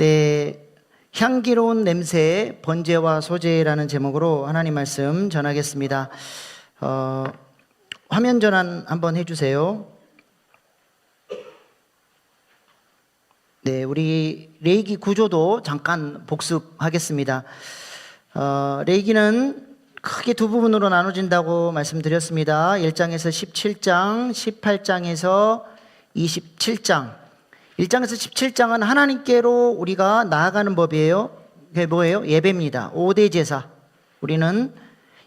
네, 향기로운 냄새의 번제와 소제라는 제목으로 하나님 말씀 전하겠습니다. 화면 전환 한번 해주세요. 네, 우리 레이기 구조도 잠깐 복습하겠습니다. 레이기는 크게 두 부분으로 나눠진다고 말씀드렸습니다. 1장에서 17장, 18장에서 27장. 1장에서 17장은 하나님께로 우리가 나아가는 법이에요. 그게 뭐예요? 예배입니다. 5대 제사. 우리는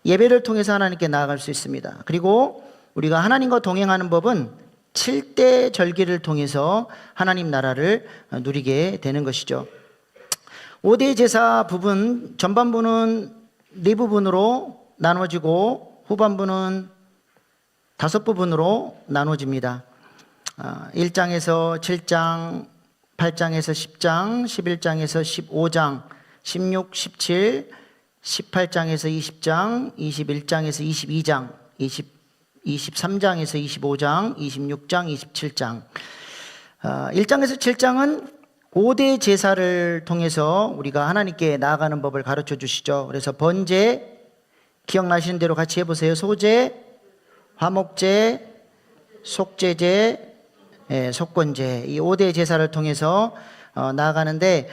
예배를 통해서 하나님께 나아갈 수 있습니다. 그리고 우리가 하나님과 동행하는 법은 7대 절기를 통해서 하나님 나라를 누리게 되는 것이죠. 5대 제사 부분, 전반부는 4부분으로 나눠지고 후반부는 5부분으로 나눠집니다. 1장에서 7장, 8장에서 10장, 11장에서 15장, 16, 17, 18장에서 20장, 21장에서 22장, 23장에서 25장, 26장, 27장. 1장에서 7장은 5대 제사를 통해서 우리가 하나님께 나아가는 법을 가르쳐 주시죠. 그래서 번제, 기억나시는 대로 같이 해보세요. 소제, 화목제, 속제제, 속건제, 이 5대 제사를 통해서 나아가는데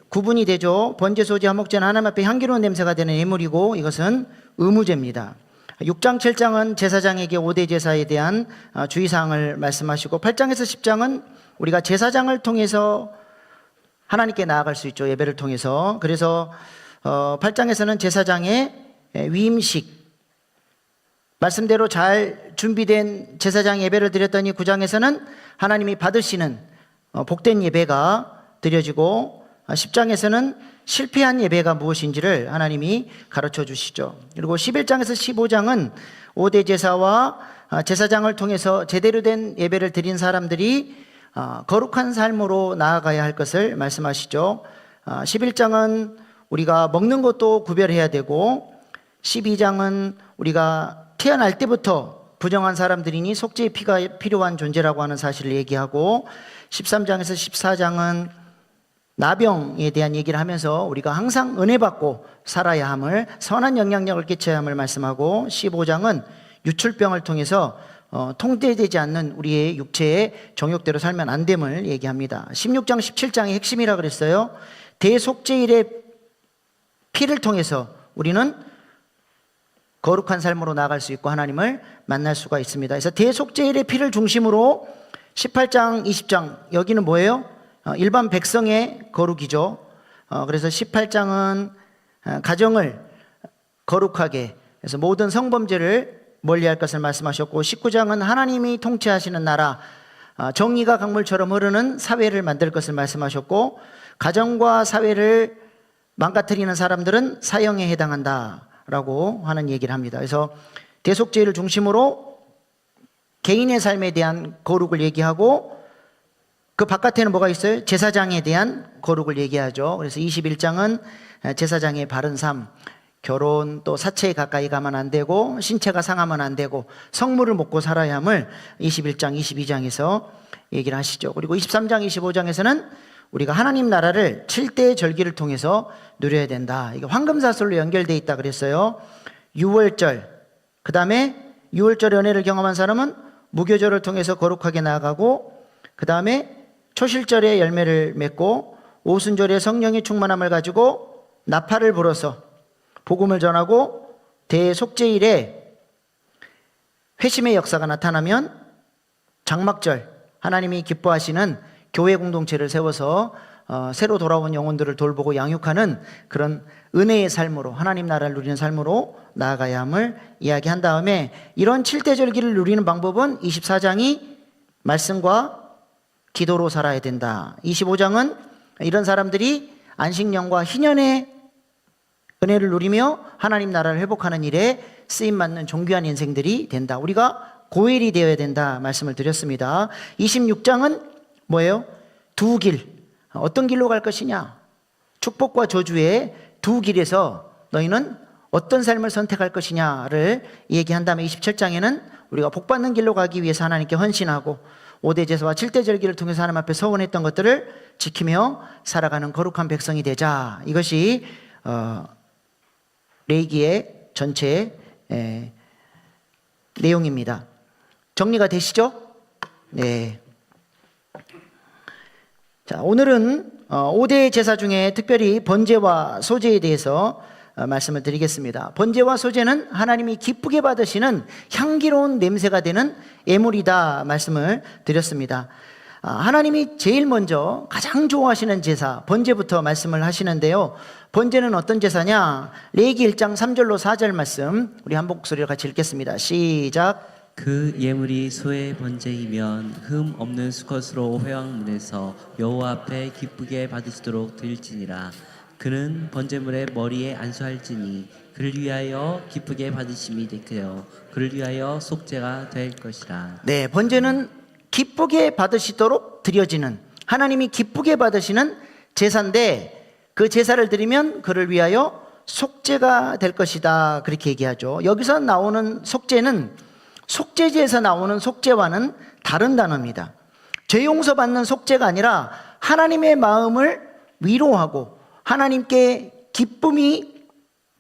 구분이 되죠. 번제, 소제, 화목제는 하나님 앞에 향기로운 냄새가 되는 예물이고 이것은 의무제입니다. 6장, 7장은 제사장에게 5대 제사에 대한 주의사항을 말씀하시고 8장에서 10장은 우리가 제사장을 통해서 하나님께 나아갈 수 있죠. 예배를 통해서. 그래서 8장에서는 제사장의 위임식, 말씀대로 잘 준비된 제사장 예배를 드렸더니 9장에서는 하나님이 받으시는 복된 예배가 드려지고 10장에서는 실패한 예배가 무엇인지를 하나님이 가르쳐 주시죠. 그리고 11장에서 15장은 5대 제사와 제사장을 통해서 제대로 된 예배를 드린 사람들이 거룩한 삶으로 나아가야 할 것을 말씀하시죠. 11장은 우리가 먹는 것도 구별해야 되고 12장은 우리가 태어날 때부터 부정한 사람들이니 속죄의 피가 필요한 존재라고 하는 사실을 얘기하고 13장에서 14장은 나병에 대한 얘기를 하면서 우리가 항상 은혜 받고 살아야 함을, 선한 영향력을 끼쳐야 함을 말씀하고 15장은 유출병을 통해서 통제되지 않는 우리의 육체의 정욕대로 살면 안 됨을 얘기합니다. 16장 17장의 핵심이라 그랬어요. 대속죄일의 피를 통해서 우리는 거룩한 삶으로 나아갈 수 있고 하나님을 만날 수가 있습니다. 그래서 대속죄일의 피를 중심으로 18장, 20장 여기는 뭐예요? 일반 백성의 거룩이죠. 그래서 18장은 가정을 거룩하게 해서 모든 성범죄를 멀리할 것을 말씀하셨고 19장은 하나님이 통치하시는 나라, 정의가 강물처럼 흐르는 사회를 만들 것을 말씀하셨고 가정과 사회를 망가뜨리는 사람들은 사형에 해당한다 라고 하는 얘기를 합니다. 그래서 대속죄를 중심으로 개인의 삶에 대한 거룩을 얘기하고 그 바깥에는 뭐가 있어요? 제사장에 대한 거룩을 얘기하죠. 그래서 21장은 제사장의 바른 삶, 결혼 또 사체에 가까이 가면 안 되고 신체가 상하면 안 되고 성물을 먹고 살아야 함을 21장, 22장에서 얘기를 하시죠. 그리고 23장, 25장에서는 우리가 하나님 나라를 7대 절기를 통해서 누려야 된다. 이게 황금사슬로 연결되어 있다 그랬어요. 6월절, 그 다음에 6월절 연회를 경험한 사람은 무교절을 통해서 거룩하게 나아가고 그 다음에 초실절에 열매를 맺고 오순절에 성령의 충만함을 가지고 나팔을 불어서 복음을 전하고 대속죄일에 회심의 역사가 나타나면 장막절, 하나님이 기뻐하시는 교회 공동체를 세워서 새로 돌아온 영혼들을 돌보고 양육하는 그런 은혜의 삶으로 하나님 나라를 누리는 삶으로 나아가야 함을 이야기한 다음에 이런 7대 절기를 누리는 방법은 24장이 말씀과 기도로 살아야 된다. 25장은 이런 사람들이 안식년과 희년의 은혜를 누리며 하나님 나라를 회복하는 일에 쓰임받는 존귀한 인생들이 된다. 우리가 고일이 되어야 된다 말씀을 드렸습니다. 26장은 뭐예요? 두 길. 어떤 길로 갈 것이냐? 축복과 저주의 두 길에서 너희는 어떤 삶을 선택할 것이냐를 얘기한 다음에 27장에는 우리가 복받는 길로 가기 위해서 하나님께 헌신하고 5대 제사와 7대 절기를 통해서 하나님 앞에 서원했던 것들을 지키며 살아가는 거룩한 백성이 되자. 이것이 레위기의 전체 내용입니다. 정리가 되시죠? 네. 자, 오늘은 5대 제사 중에 특별히 번제와 소제에 대해서 말씀을 드리겠습니다. 번제와 소제는 하나님이 기쁘게 받으시는 향기로운 냄새가 되는 예물이다 말씀을 드렸습니다. 하나님이 제일 먼저 가장 좋아하시는 제사 번제부터 말씀을 하시는데요. 번제는 어떤 제사냐? 레위기 1장 3절로 4절 말씀 우리 한 목소리로 같이 읽겠습니다. 시작. 그 예물이 소의 번제이면 흠 없는 수컷으로 회왕문에서 여호와 앞에 기쁘게 받으시도록 드릴지니라. 그는 번제물의 머리에 안수할지니 그를 위하여 기쁘게 받으심이 되며 그를 위하여 속죄가 될 것이라. 네, 번제는 기쁘게 받으시도록 드려지는, 하나님이 기쁘게 받으시는 제사인데 그 제사를 드리면 그를 위하여 속죄가 될 것이다, 그렇게 얘기하죠. 여기서 나오는 속죄는 속죄제에서 나오는 속죄와는 다른 단어입니다. 죄 용서받는 속죄가 아니라 하나님의 마음을 위로하고 하나님께 기쁨이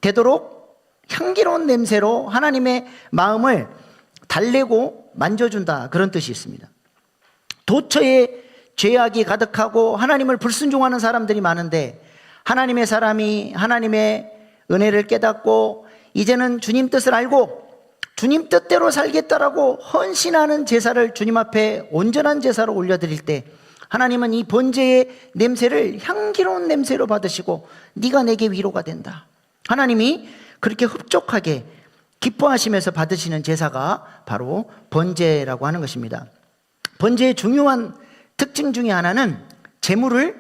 되도록 향기로운 냄새로 하나님의 마음을 달래고 만져준다, 그런 뜻이 있습니다. 도처에 죄악이 가득하고 하나님을 불순종하는 사람들이 많은데 하나님의 사람이 하나님의 은혜를 깨닫고 이제는 주님 뜻을 알고 주님 뜻대로 살겠다라고 헌신하는 제사를 주님 앞에 온전한 제사로 올려드릴 때 하나님은 이 번제의 냄새를 향기로운 냄새로 받으시고 네가 내게 위로가 된다, 하나님이 그렇게 흡족하게 기뻐하시면서 받으시는 제사가 바로 번제라고 하는 것입니다. 번제의 중요한 특징 중에 하나는 제물을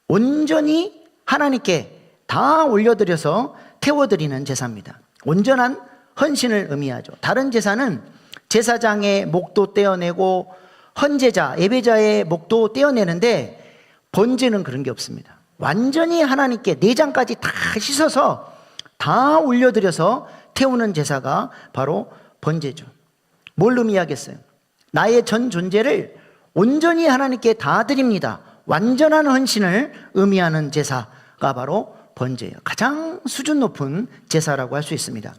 온전히 하나님께 다 올려드려서 태워드리는 제사입니다. 온전한 헌신을 의미하죠. 다른 제사는 제사장의 목도 떼어내고 헌제자, 예배자의 목도 떼어내는데 번제는 그런 게 없습니다. 완전히 하나님께 내장까지 다 씻어서 다 올려드려서 태우는 제사가 바로 번제죠. 뭘 의미하겠어요? 나의 전 존재를 온전히 하나님께 다 드립니다. 완전한 헌신을 의미하는 제사가 바로 번제예요. 가장 수준 높은 제사라고 할 수 있습니다.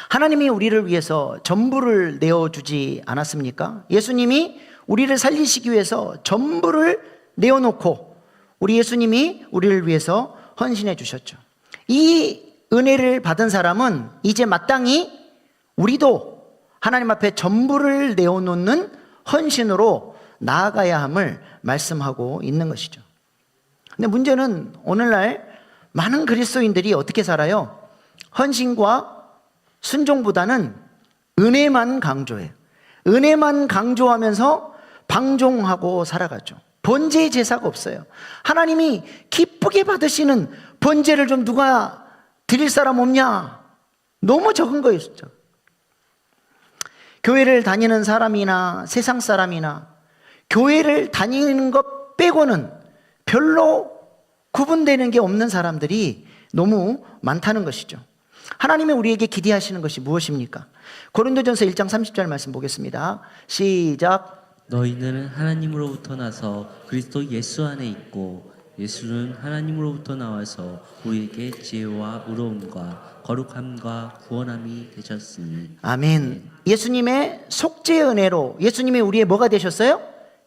하나님이 우리를 위해서 전부를 내어주지 않았습니까? 예수님이 우리를 살리시기 위해서 전부를 내어놓고 우리 예수님이 우리를 위해서 헌신해 주셨죠. 이 은혜를 받은 사람은 이제 마땅히 우리도 하나님 앞에 전부를 내어놓는 헌신으로 나아가야 함을 말씀하고 있는 것이죠. 근데 문제는 오늘날 많은 그리스도인들이 어떻게 살아요? 헌신과 순종보다는 은혜만 강조해요. 은혜만 강조하면서 방종하고 살아가죠. 번제의 제사가 없어요. 하나님이 기쁘게 받으시는 번제를 좀 누가 드릴 사람 없냐? 너무 적은 거예요, 진짜. 교회를 다니는 사람이나 세상 사람이나 교회를 다니는 것 빼고는 별로 구분되는 게 없는 사람들이 너무 많다는 것이죠. 하나님이 우리에게 기대하시는 것이 무엇입니까? 고린도전서 1장 30절 말씀 보겠습니다. 시작. 너희는 하나님으로부터 나서 그리스도 예수 안에 있고 예수는 하나님으로부터 나와서 우리에게 지혜와 의로움과 거룩함과 구원함이 되셨으니. 아멘. 예수님의 속죄의 은혜로 예수님이 우리의 뭐가 되셨어요?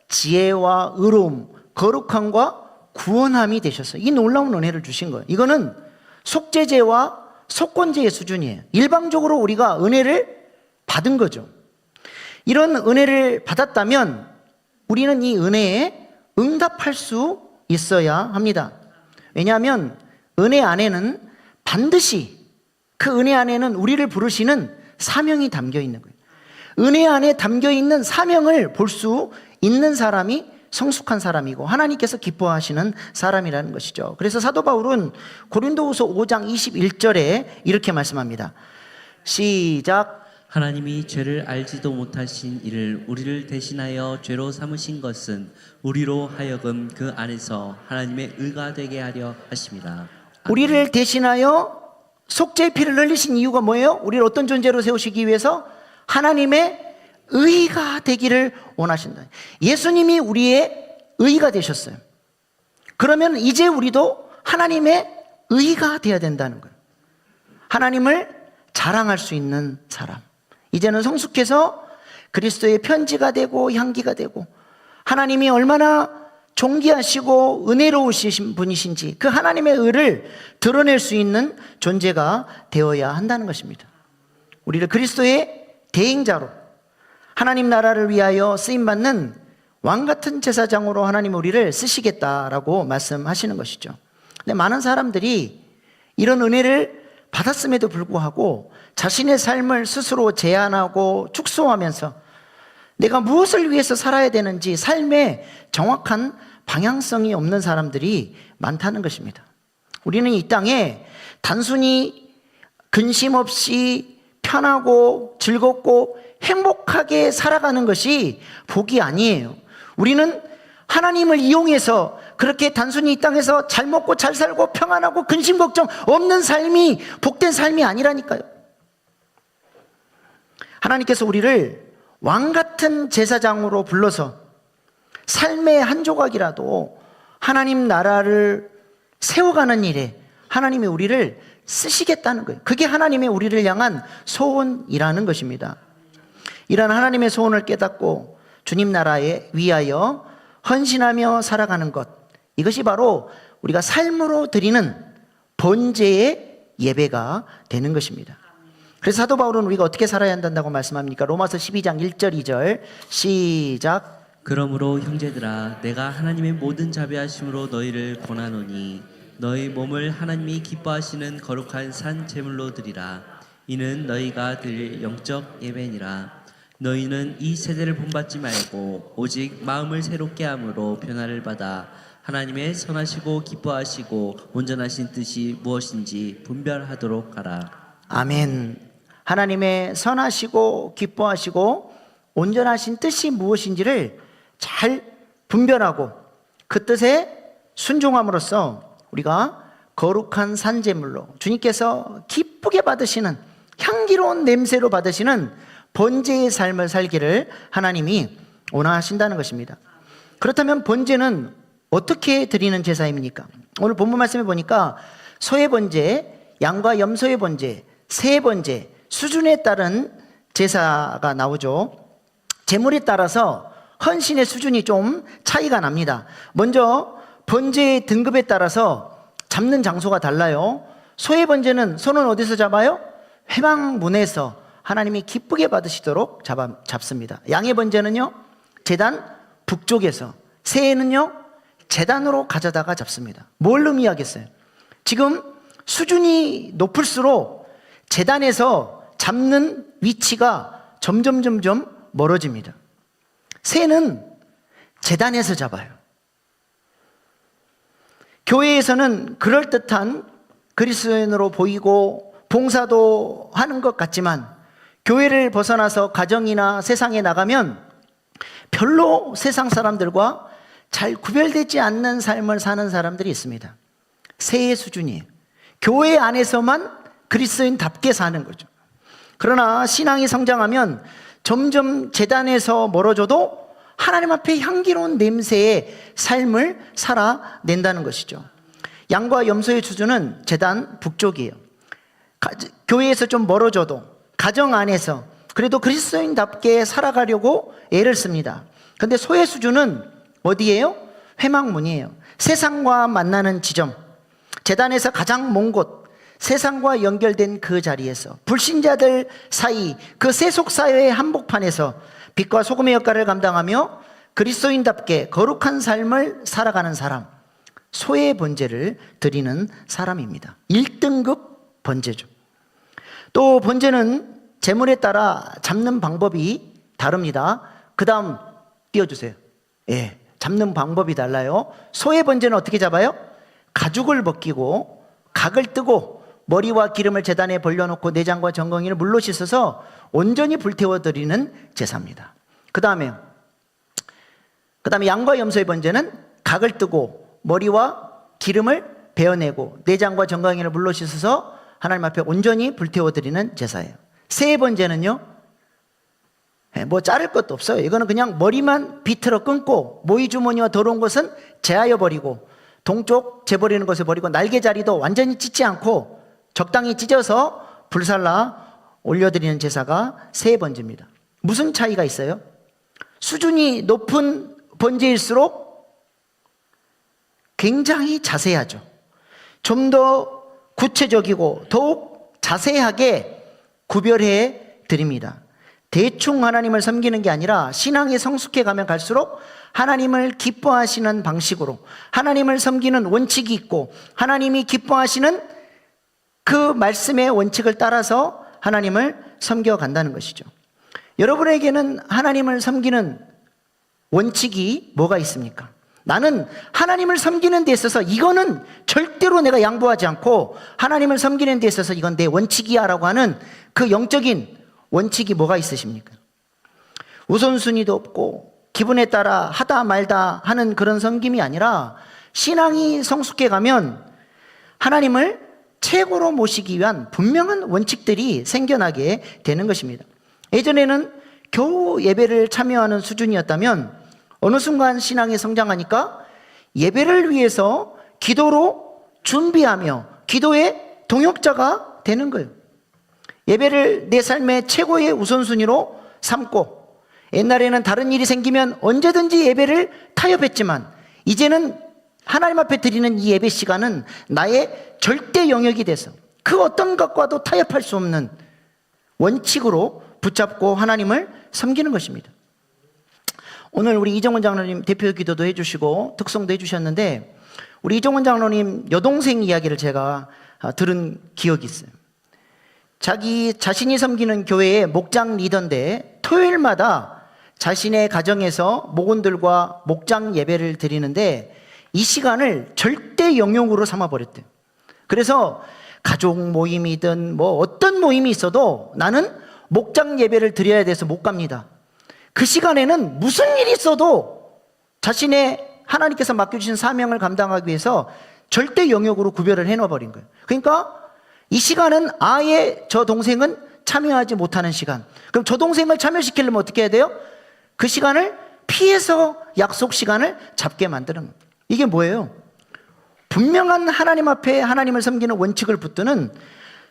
지혜와 의로움, 거룩함과 구원함이 되셨어요. 이 놀라운 은혜를 주신 거예요. 이거는 속죄제와 속건제의 수준이에요. 일방적으로 우리가 은혜를 받은 거죠. 이런 은혜를 받았다면 우리는 이 은혜에 응답할 수 있어야 합니다. 왜냐하면 은혜 안에는 반드시 그 은혜 안에는 우리를 부르시는 사명이 담겨 있는 거예요. 은혜 안에 담겨 있는 사명을 볼 수 있는 사람이 성숙한 사람이고 하나님께서 기뻐하시는 사람이라는 것이죠. 그래서 사도 바울은 고린도후서 5장 21절에 이렇게 말씀합니다. 시작. 하나님이 죄를 알지도 못하신 이를 우리를 대신하여 죄로 삼으신 것은 우리로 하여금 그 안에서 하나님의 의가 되게 하려 하심이라. 우리를 대신하여 속죄의 피를 흘리신 이유가 뭐예요? 우리를 어떤 존재로 세우시기 위해서? 하나님의 의가 되기를 원하신다. 예수님이 우리의 의가 되셨어요. 그러면 이제 우리도 하나님의 의가 되어야 된다는 거예요. 하나님을 자랑할 수 있는 사람. 이제는 성숙해서 그리스도의 편지가 되고 향기가 되고 하나님이 얼마나 존귀하시고 은혜로우신 분이신지 그 하나님의 의를 드러낼 수 있는 존재가 되어야 한다는 것입니다. 우리를 그리스도의 대행자로 하나님 나라를 위하여 쓰임받는 왕같은 제사장으로 하나님 우리를 쓰시겠다라고 말씀하시는 것이죠. 근데 많은 사람들이 이런 은혜를 받았음에도 불구하고 자신의 삶을 스스로 제한하고 축소하면서 내가 무엇을 위해서 살아야 되는지 삶에 정확한 방향성이 없는 사람들이 많다는 것입니다. 우리는 이 땅에 단순히 근심 없이 편하고 즐겁고 행복하게 살아가는 것이 복이 아니에요. 우리는 하나님을 이용해서 그렇게 단순히 이 땅에서 잘 먹고 잘 살고 평안하고 근심 걱정 없는 삶이 복된 삶이 아니라니까요. 하나님께서 우리를 왕같은 제사장으로 불러서 삶의 한 조각이라도 하나님 나라를 세워가는 일에 하나님이 우리를 쓰시겠다는 거예요. 그게 하나님의 우리를 향한 소원이라는 것입니다. 이런 하나님의 소원을 깨닫고 주님 나라에 위하여 헌신하며 살아가는 것, 이것이 바로 우리가 삶으로 드리는 번제의 예배가 되는 것입니다. 그래서 사도 바울은 우리가 어떻게 살아야 한다고 말씀합니까? 로마서 12장 1절 2절 시작. 그러므로 형제들아 내가 하나님의 모든 자비하심으로 너희를 권하노니 너희 몸을 하나님이 기뻐하시는 거룩한 산 제물로 드리라. 이는 너희가 드릴 영적 예배니라. 너희는 이 세대를 본받지 말고 오직 마음을 새롭게 함으로 변화를 받아 하나님의 선하시고 기뻐하시고 온전하신 뜻이 무엇인지 분별하도록 하라. 아멘. 하나님의 선하시고 기뻐하시고 온전하신 뜻이 무엇인지를 잘 분별하고 그 뜻에 순종함으로써 우리가 거룩한 산제물로 주님께서 기쁘게 받으시는 향기로운 냄새로 받으시는 번제의 삶을 살기를 하나님이 원하신다는 것입니다. 그렇다면 번제는 어떻게 드리는 제사입니까? 오늘 본문 말씀에 보니까 소의 번제, 양과 염소의 번제, 새의 번제, 수준에 따른 제사가 나오죠. 제물에 따라서 헌신의 수준이 좀 차이가 납니다. 먼저 번제의 등급에 따라서 잡는 장소가 달라요. 소의 번제는 손은 어디서 잡아요? 회막문에서 하나님이 기쁘게 받으시도록 잡습니다. 양의 번제는요, 제단 북쪽에서, 새에는요, 제단으로 가져다가 잡습니다. 뭘 의미하겠어요? 지금 수준이 높을수록 제단에서 잡는 위치가 점점 멀어집니다. 새는 제단에서 잡아요. 교회에서는 그럴듯한 그리스도인으로 보이고 봉사도 하는 것 같지만 교회를 벗어나서 가정이나 세상에 나가면 별로 세상 사람들과 잘 구별되지 않는 삶을 사는 사람들이 있습니다. 새의 수준이에요. 교회 안에서만 그리스도인답게 사는 거죠. 그러나 신앙이 성장하면 점점 제단에서 멀어져도 하나님 앞에 향기로운 냄새의 삶을 살아낸다는 것이죠. 양과 염소의 수준은 제단 북쪽이에요. 교회에서 좀 멀어져도 가정 안에서 그래도 그리스도인답게 살아가려고 애를 씁니다. 그런데 소의 수준은 어디예요? 회막문이에요. 세상과 만나는 지점, 제단에서 가장 먼 곳, 세상과 연결된 그 자리에서 불신자들 사이 그 세속사회의 한복판에서 빛과 소금의 역할을 감당하며 그리스도인답게 거룩한 삶을 살아가는 사람, 소의 번제를 드리는 사람입니다. 1등급 번제죠. 또 번제는 제물에 따라 잡는 방법이 다릅니다. 그 다음 띄워주세요. 예, 잡는 방법이 달라요. 소의 번제는 어떻게 잡아요? 가죽을 벗기고 각을 뜨고 머리와 기름을 제단에 벌려놓고 내장과 정강이를 물로 씻어서 온전히 불태워 드리는 제사입니다. 그 다음에 양과 염소의 번제는 각을 뜨고 머리와 기름을 베어내고 내장과 정강이를 물로 씻어서 하나님 앞에 온전히 불태워 드리는 제사예요. 새의 번제는요, 뭐 자를 것도 없어요. 이거는 그냥 머리만 비틀어 끊고 모이 주머니와 더러운 것은 제하여 버리고 동쪽 재버리는 것을 버리고 날개자리도 완전히 찢지 않고 적당히 찢어서 불살라 올려드리는 제사가 새 번제입니다. 무슨 차이가 있어요? 수준이 높은 번제일수록 굉장히 자세하죠. 좀 더 구체적이고 더욱 자세하게 구별해 드립니다. 대충 하나님을 섬기는 게 아니라 신앙이 성숙해 가면 갈수록 하나님을 기뻐하시는 방식으로 하나님을 섬기는 원칙이 있고 하나님이 기뻐하시는 그 말씀의 원칙을 따라서 하나님을 섬겨간다는 것이죠. 여러분에게는 하나님을 섬기는 원칙이 뭐가 있습니까? 나는 하나님을 섬기는 데 있어서 이거는 절대로 내가 양보하지 않고 하나님을 섬기는 데 있어서 이건 내 원칙이야 라고 하는 그 영적인 원칙이 뭐가 있으십니까? 우선순위도 없고 기분에 따라 하다 말다 하는 그런 섬김이 아니라 신앙이 성숙해 가면 하나님을 최고로 모시기 위한 분명한 원칙들이 생겨나게 되는 것입니다. 예전에는 겨우 예배를 참여하는 수준이었다면 어느 순간 신앙이 성장하니까 예배를 위해서 기도로 준비하며 기도의 동역자가 되는 거예요. 예배를 내 삶의 최고의 우선순위로 삼고 옛날에는 다른 일이 생기면 언제든지 예배를 타협했지만 이제는 하나님 앞에 드리는 이 예배 시간은 나의 절대 영역이 돼서 그 어떤 것과도 타협할 수 없는 원칙으로 붙잡고 하나님을 섬기는 것입니다. 오늘 우리 이정원 장로님 대표 기도도 해주시고 특송도 해주셨는데 우리 이정원 장로님 여동생 이야기를 제가 들은 기억이 있어요. 자신이 섬기는 교회의 목장 리더인데 토요일마다 자신의 가정에서 목원들과 목장 예배를 드리는데 이 시간을 절대 영역으로 삼아버렸대요. 그래서 가족 모임이든 뭐 어떤 모임이 있어도 나는 목장 예배를 드려야 돼서 못 갑니다. 그 시간에는 무슨 일이 있어도 자신의 하나님께서 맡겨주신 사명을 감당하기 위해서 절대 영역으로 구별을 해놔버린 거예요. 그러니까 이 시간은 아예 저 동생은 참여하지 못하는 시간. 그럼 저 동생을 참여시키려면 어떻게 해야 돼요? 그 시간을 피해서 약속 시간을 잡게 만드는 거예요. 이게 뭐예요? 분명한 하나님 앞에 하나님을 섬기는 원칙을 붙드는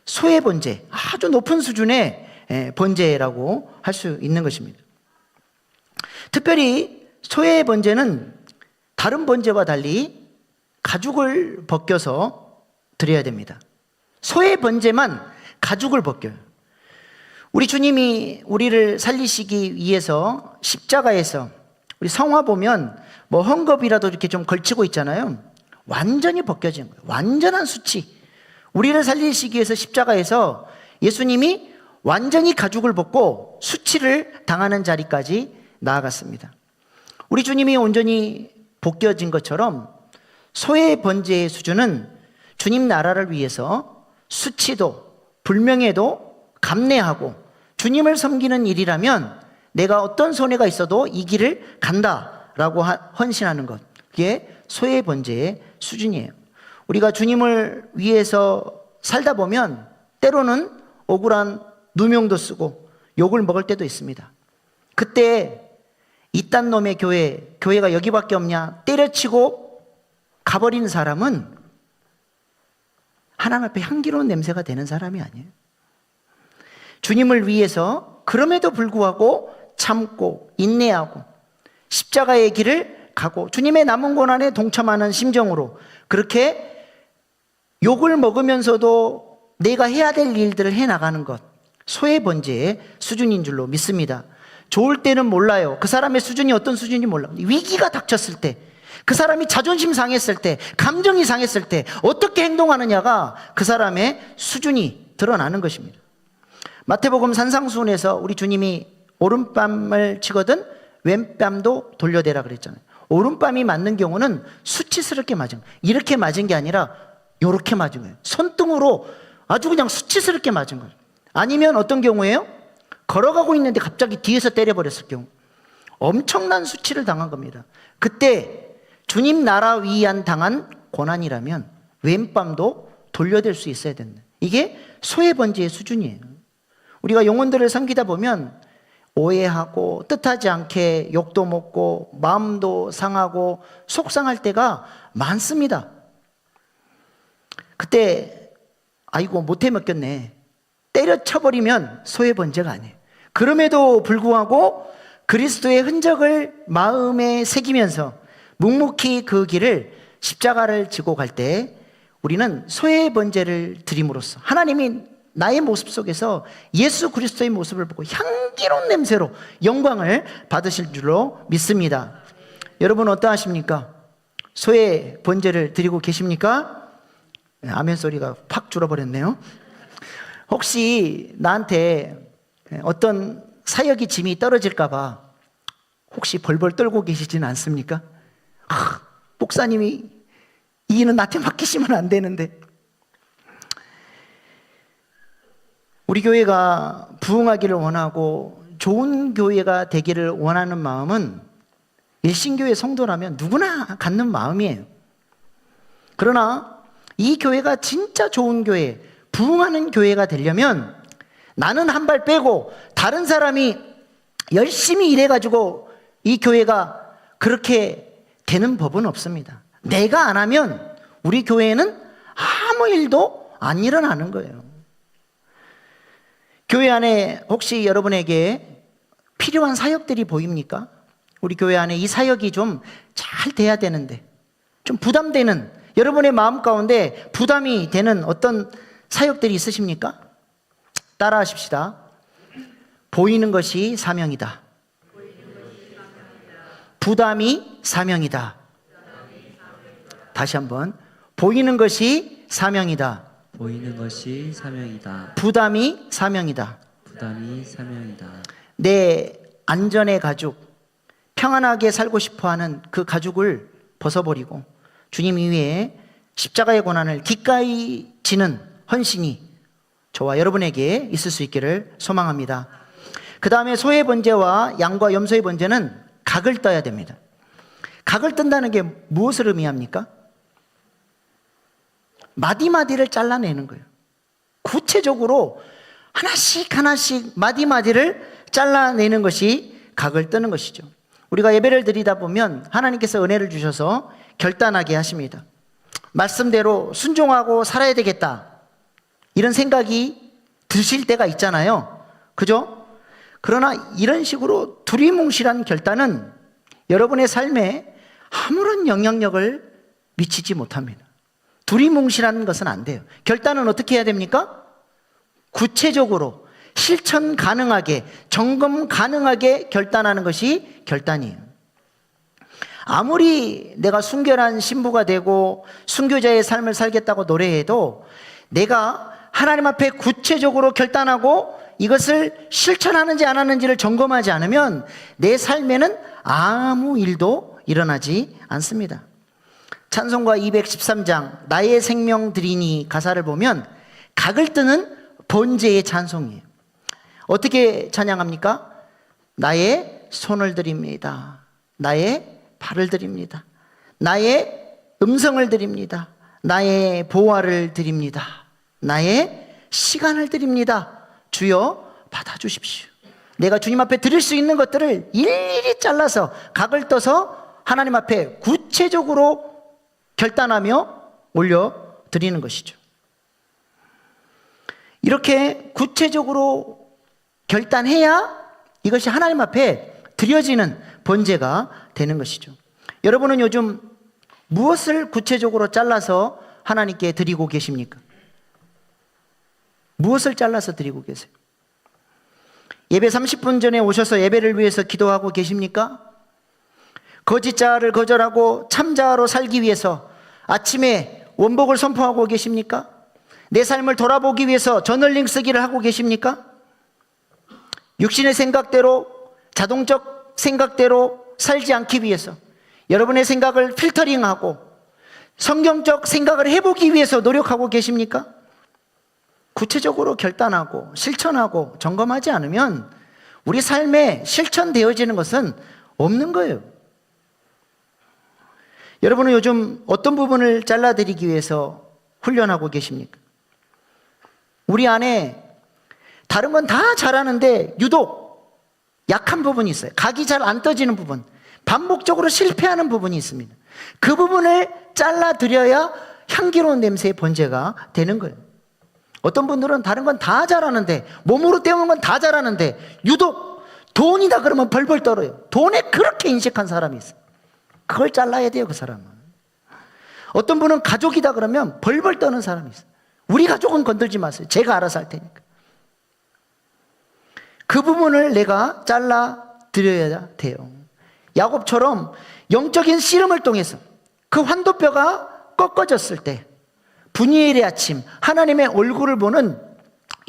소외 번제, 아주 높은 수준의 번제라고 할 수 있는 것입니다. 특별히 소외 번제는 다른 번제와 달리 가죽을 벗겨서 드려야 됩니다. 소외 번제만 가죽을 벗겨요. 우리 주님이 우리를 살리시기 위해서 십자가에서 우리 성화 보면 뭐 헝겊이라도 이렇게 좀 걸치고 있잖아요. 완전히 벗겨진 거예요. 완전한 수치. 우리를 살리시기 위해서 십자가에서 예수님이 완전히 가죽을 벗고 수치를 당하는 자리까지 나아갔습니다. 우리 주님이 온전히 벗겨진 것처럼 소외 번제의 수준은 주님 나라를 위해서 수치도 불명예도 감내하고 주님을 섬기는 일이라면 내가 어떤 손해가 있어도 이 길을 간다라고 헌신하는 것, 그게 소외 번제의 수준이에요. 우리가 주님을 위해서 살다 보면 때로는 억울한 누명도 쓰고 욕을 먹을 때도 있습니다. 그때 이딴 놈의 교회가 여기밖에 없냐 때려치고 가버리는 사람은 하나님 앞에 향기로운 냄새가 되는 사람이 아니에요. 주님을 위해서 그럼에도 불구하고 참고 인내하고 십자가의 길을 가고 주님의 남은 고난에 동참하는 심정으로 그렇게 욕을 먹으면서도 내가 해야 될 일들을 해나가는 것, 소외 번제의 수준인 줄로 믿습니다. 좋을 때는 몰라요. 그 사람의 수준이 어떤 수준인지 몰라요. 위기가 닥쳤을 때, 그 사람이 자존심 상했을 때, 감정이 상했을 때 어떻게 행동하느냐가 그 사람의 수준이 드러나는 것입니다. 마태복음 산상수훈에서 우리 주님이 오른뺨을 치거든 왼뺨도 돌려대라 그랬잖아요. 오른뺨이 맞는 경우는 수치스럽게 맞은 거예요. 이렇게 맞은 게 아니라 이렇게 맞은 거예요. 손등으로 아주 그냥 수치스럽게 맞은 거예요. 아니면 어떤 경우예요? 걸어가고 있는데 갑자기 뒤에서 때려버렸을 경우 엄청난 수치를 당한 겁니다. 그때 주님 나라 위안 당한 고난이라면 왼뺨도 돌려댈 수 있어야 된다. 이게 소외 번제의 수준이에요. 우리가 영혼들을 섬기다 보면 오해하고 뜻하지 않게 욕도 먹고 마음도 상하고 속상할 때가 많습니다. 그때 아이고 못해 먹겠네, 때려쳐버리면 소외 번제가 아니에요. 그럼에도 불구하고 그리스도의 흔적을 마음에 새기면서 묵묵히 그 길을, 십자가를 지고 갈 때 우리는 소외 번제를 드림으로써 하나님이 나의 모습 속에서 예수 그리스도의 모습을 보고 향기로운 냄새로 영광을 받으실 줄로 믿습니다. 여러분 어떠하십니까? 소외 번제를 드리고 계십니까? 아멘 소리가 팍 줄어버렸네요. 혹시 나한테 어떤 사역의 짐이 떨어질까봐 혹시 벌벌 떨고 계시지는 않습니까? 목사님이 이 일은 나한테 맡기시면 안 되는데. 우리 교회가 부흥하기를 원하고 좋은 교회가 되기를 원하는 마음은 일신교회 성도라면 누구나 갖는 마음이에요. 그러나 이 교회가 진짜 좋은 교회, 부흥하는 교회가 되려면 나는 한 발 빼고 다른 사람이 열심히 일해가지고 이 교회가 그렇게 되는 법은 없습니다. 내가 안 하면 우리 교회는 아무 일도 안 일어나는 거예요. 교회 안에 혹시 여러분에게 필요한 사역들이 보입니까? 우리 교회 안에 이 사역이 좀 잘 돼야 되는데, 좀 부담되는, 여러분의 마음 가운데 부담이 되는 어떤 사역들이 있으십니까? 따라 하십시다. 보이는 것이 사명이다. 부담이 사명이다. 다시 한번. 보이는 것이 사명이다. 보이는 것이 사명이다. 부담이 사명이다. 부담이 사명이다. 내 안전의 가죽, 평안하게 살고 싶어하는 그 가죽을 벗어버리고 주님 위에 십자가의 고난을 기꺼이 지는 헌신이 저와 여러분에게 있을 수 있기를 소망합니다. 그 다음에 소의 번제와 양과 염소의 번제는 각을 떠야 됩니다. 각을 뜬다는 게 무엇을 의미합니까? 마디마디를 잘라내는 거예요. 구체적으로 하나씩 하나씩 마디마디를 잘라내는 것이 각을 뜨는 것이죠. 우리가 예배를 드리다 보면 하나님께서 은혜를 주셔서 결단하게 하십니다. 말씀대로 순종하고 살아야 되겠다, 이런 생각이 드실 때가 있잖아요. 그죠? 그러나 이런 식으로 두리뭉실한 결단은 여러분의 삶에 아무런 영향력을 미치지 못합니다. 두리뭉실한 것은 안 돼요. 결단은 어떻게 해야 됩니까? 구체적으로 실천 가능하게, 점검 가능하게 결단하는 것이 결단이에요. 아무리 내가 순결한 신부가 되고 순교자의 삶을 살겠다고 노래해도 내가 하나님 앞에 구체적으로 결단하고 이것을 실천하는지 안 하는지를 점검하지 않으면 내 삶에는 아무 일도 일어나지 않습니다. 찬송가 213장 나의 생명 드리니 가사를 보면 각을 뜨는 번제의 찬송이에요. 어떻게 찬양합니까? 나의 손을 드립니다. 나의 발을 드립니다. 나의 음성을 드립니다. 나의 보화를 드립니다. 나의 시간을 드립니다. 주여 받아주십시오. 내가 주님 앞에 드릴 수 있는 것들을 일일이 잘라서 각을 떠서 하나님 앞에 구체적으로 결단하며 올려드리는 것이죠. 이렇게 구체적으로 결단해야 이것이 하나님 앞에 드려지는 번제가 되는 것이죠. 여러분은 요즘 무엇을 구체적으로 잘라서 하나님께 드리고 계십니까? 무엇을 잘라서 드리고 계세요? 예배 30분 전에 오셔서 예배를 위해서 기도하고 계십니까? 거짓자를 거절하고 참자로 살기 위해서 아침에 원복을 선포하고 계십니까? 내 삶을 돌아보기 위해서 저널링 쓰기를 하고 계십니까? 육신의 생각대로, 자동적 생각대로 살지 않기 위해서 여러분의 생각을 필터링하고 성경적 생각을 해보기 위해서 노력하고 계십니까? 구체적으로 결단하고 실천하고 점검하지 않으면 우리 삶에 실천되어지는 것은 없는 거예요. 여러분은 요즘 어떤 부분을 잘라드리기 위해서 훈련하고 계십니까? 우리 안에 다른 건 다 잘하는데 유독 약한 부분이 있어요. 각이 잘 안 떠지는 부분, 반복적으로 실패하는 부분이 있습니다. 그 부분을 잘라드려야 향기로운 냄새의 번제가 되는 거예요. 어떤 분들은 다른 건 다 잘하는데, 몸으로 때우는 건 다 잘하는데 유독 돈이다 그러면 벌벌 떨어요. 돈에 그렇게 인식한 사람이 있어요. 그걸 잘라야 돼요, 그 사람은. 어떤 분은 가족이다 그러면 벌벌 떠는 사람이 있어요. 우리 가족은 건들지 마세요. 제가 알아서 할 테니까. 그 부분을 내가 잘라드려야 돼요. 야곱처럼 영적인 씨름을 통해서 그 환도뼈가 꺾어졌을 때 분이엘의 아침, 하나님의 얼굴을 보는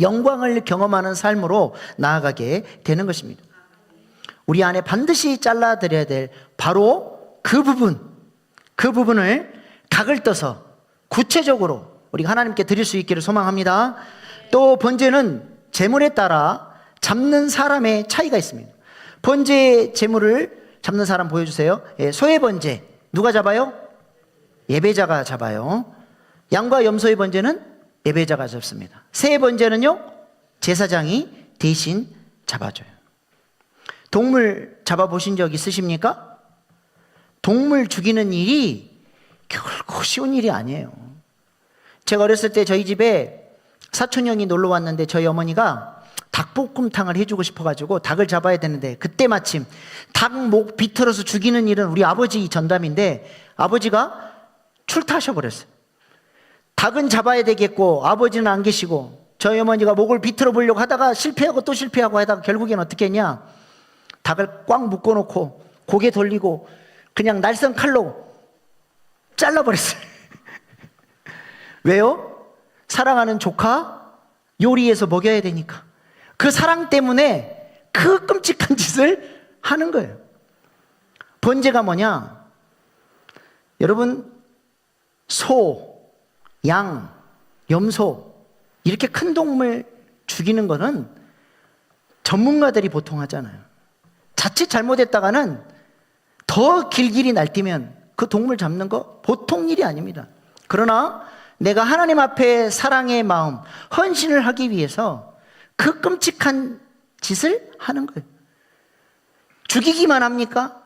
영광을 경험하는 삶으로 나아가게 되는 것입니다. 우리 안에 반드시 잘라드려야 될 바로 그 부분을 각을 떠서 구체적으로 우리 하나님께 드릴 수 있기를 소망합니다. 또 번제는 제물에 따라 잡는 사람의 차이가 있습니다. 번제 제물을 잡는 사람 보여주세요. 예, 소의 번제 누가 잡아요? 예배자가 잡아요. 양과 염소의 번제는 예배자가 잡습니다. 새의 번제는요, 제사장이 대신 잡아줘요. 동물 잡아보신 적 있으십니까? 동물 죽이는 일이 결코 쉬운 일이 아니에요. 제가 어렸을 때 저희 집에 사촌 형이 놀러 왔는데 저희 어머니가 닭볶음탕을 해주고 싶어가지고 닭을 잡아야 되는데, 그때 마침 닭 목 비틀어서 죽이는 일은 우리 아버지 전담인데 아버지가 출타하셔버렸어요. 닭은 잡아야 되겠고 아버지는 안 계시고 저희 어머니가 목을 비틀어 보려고 하다가 실패하고 또 실패하고 하다가 결국엔 어떻게 했냐, 닭을 꽉 묶어놓고 고개 돌리고 그냥 날선 칼로 잘라버렸어요. 왜요? 사랑하는 조카 요리해서 먹여야 되니까. 그 사랑 때문에 그 끔찍한 짓을 하는 거예요. 번제가 뭐냐? 여러분, 소, 양, 염소 이렇게 큰 동물 죽이는 거는 전문가들이 보통 하잖아요. 자칫 잘못했다가는 더 길길이 날뛰면 그 동물 잡는 거 보통 일이 아닙니다. 그러나 내가 하나님 앞에 사랑의 마음, 헌신을 하기 위해서 그 끔찍한 짓을 하는 거예요. 죽이기만 합니까?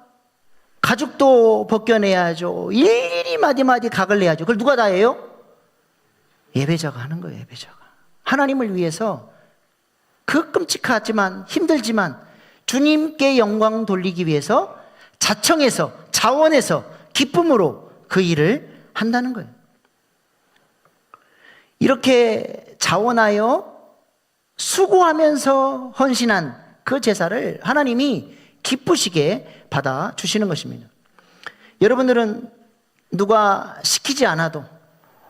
가죽도 벗겨내야죠. 일일이 마디마디 각을 내야죠. 그걸 누가 다 해요? 예배자가 하는 거예요, 예배자가. 하나님을 위해서 그 끔찍하지만 힘들지만 주님께 영광 돌리기 위해서 자청해서, 자원해서, 기쁨으로 그 일을 한다는 거예요. 이렇게 자원하여 수고하면서 헌신한 그 제사를 하나님이 기쁘시게 받아주시는 것입니다. 여러분들은 누가 시키지 않아도,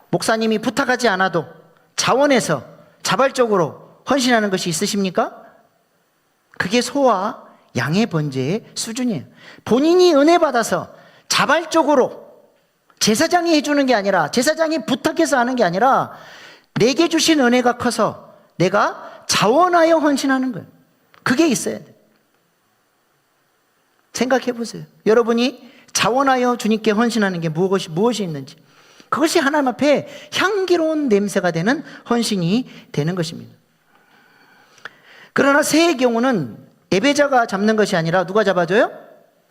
목사님이 부탁하지 않아도 자원해서 자발적으로 헌신하는 것이 있으십니까? 그게 소와 양의 번제의 수준이에요. 본인이 은혜 받아서 자발적으로 제사장이 해주는 게 아니라, 제사장이 부탁해서 하는 게 아니라 내게 주신 은혜가 커서 내가 자원하여 헌신하는 거예요. 그게 있어야 돼요. 생각해 보세요. 여러분이 자원하여 주님께 헌신하는 게 무엇이 있는지. 그것이 하나님 앞에 향기로운 냄새가 되는 헌신이 되는 것입니다. 그러나 새의 경우는 예배자가 잡는 것이 아니라 누가 잡아줘요?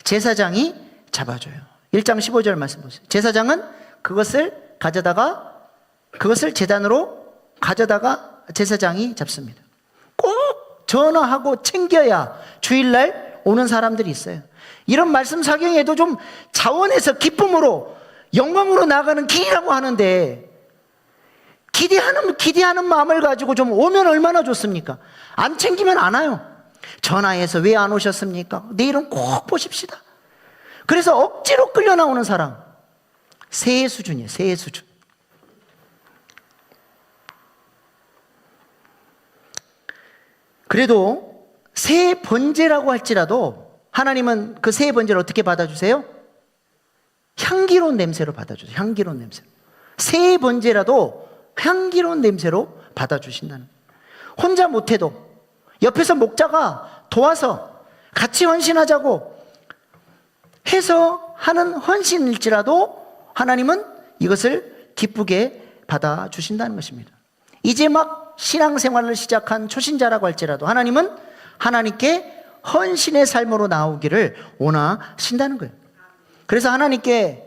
제사장이 잡아줘요. 1장 15절 말씀 보세요. 제사장은 그것을 제단으로 가져다가 제사장이 잡습니다. 꼭 전화하고 챙겨야 주일날 오는 사람들이 있어요. 이런 말씀 사경에도 좀 자원해서 기쁨으로 영광으로 나가는 길이라고 하는데, 기대하는 마음을 가지고 좀 오면 얼마나 좋습니까? 안 챙기면 안 와요. 전화해서 왜 안 오셨습니까? 내일은 꼭 보십시다. 그래서 억지로 끌려 나오는 사람, 새의 수준이에요. 새의 수준. 그래도 새 번제라고 할지라도 하나님은 그 새 번제를 어떻게 받아주세요? 향기로운 냄새로 받아주세요. 향기로운 냄새. 새 번제라도 향기로운 냄새로 받아주신다는 거예요. 혼자 못해도 옆에서 목자가 도와서 같이 헌신하자고 해서 하는 헌신일지라도 하나님은 이것을 기쁘게 받아주신다는 것입니다. 이제 막 신앙생활을 시작한 초신자라고 할지라도 하나님은 하나님께 헌신의 삶으로 나오기를 원하신다는 거예요. 그래서 하나님께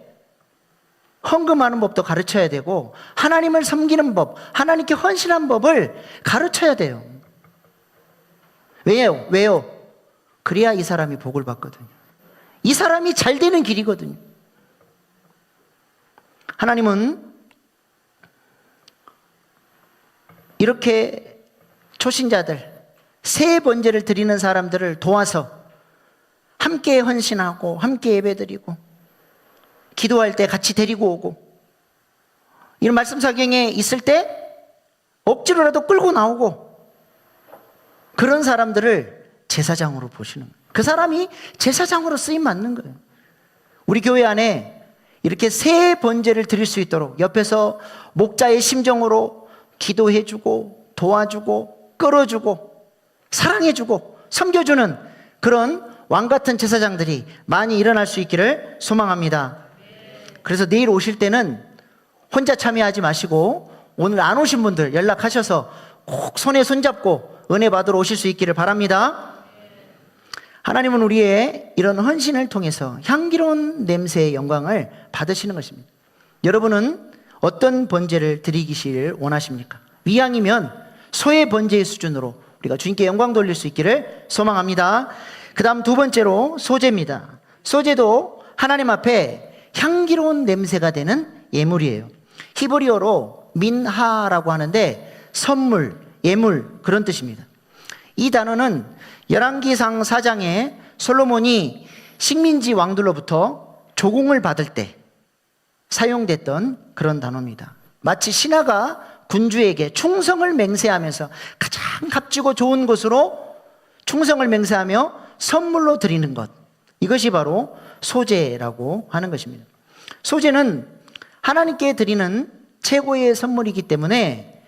헌금하는 법도 가르쳐야 되고 하나님을 섬기는 법, 하나님께 헌신한 법을 가르쳐야 돼요. 왜요? 왜요? 그래야 이 사람이 복을 받거든요. 이 사람이 잘 되는 길이거든요. 하나님은 이렇게 초신자들, 새 번제를 드리는 사람들을 도와서 함께 헌신하고 함께 예배드리고 기도할 때 같이 데리고 오고, 이런 말씀 사경에 있을 때 억지로라도 끌고 나오고, 그런 사람들을 제사장으로 보시는 거예요. 그 사람이 제사장으로 쓰임 받는 거예요. 우리 교회 안에 이렇게 새 번제를 드릴 수 있도록 옆에서 목자의 심정으로 기도해주고 도와주고 끌어주고 사랑해주고 섬겨주는 그런 왕같은 제사장들이 많이 일어날 수 있기를 소망합니다. 그래서 내일 오실 때는 혼자 참여하지 마시고 오늘 안 오신 분들 연락하셔서 꼭 손에 손잡고 은혜 받으러 오실 수 있기를 바랍니다. 하나님은 우리의 이런 헌신을 통해서 향기로운 냄새의 영광을 받으시는 것입니다. 여러분은 어떤 번제를 드리기를 원하십니까? 위양이면 소의 번제의 수준으로 우리가 주님께 영광 돌릴 수 있기를 소망합니다. 그 다음 두 번째로 소제입니다. 소제도 하나님 앞에 향기로운 냄새가 되는 예물이에요. 히브리어로 민하라고 하는데 선물, 예물 그런 뜻입니다. 이 단어는 열왕기상 4장에 솔로몬이 식민지 왕들로부터 조공을 받을 때 사용됐던 그런 단어입니다. 마치 신하가 군주에게 충성을 맹세하면서 가장 값지고 좋은 것으로 충성을 맹세하며 선물로 드리는 것, 이것이 바로 소제라고 하는 것입니다. 소제는 하나님께 드리는 최고의 선물이기 때문에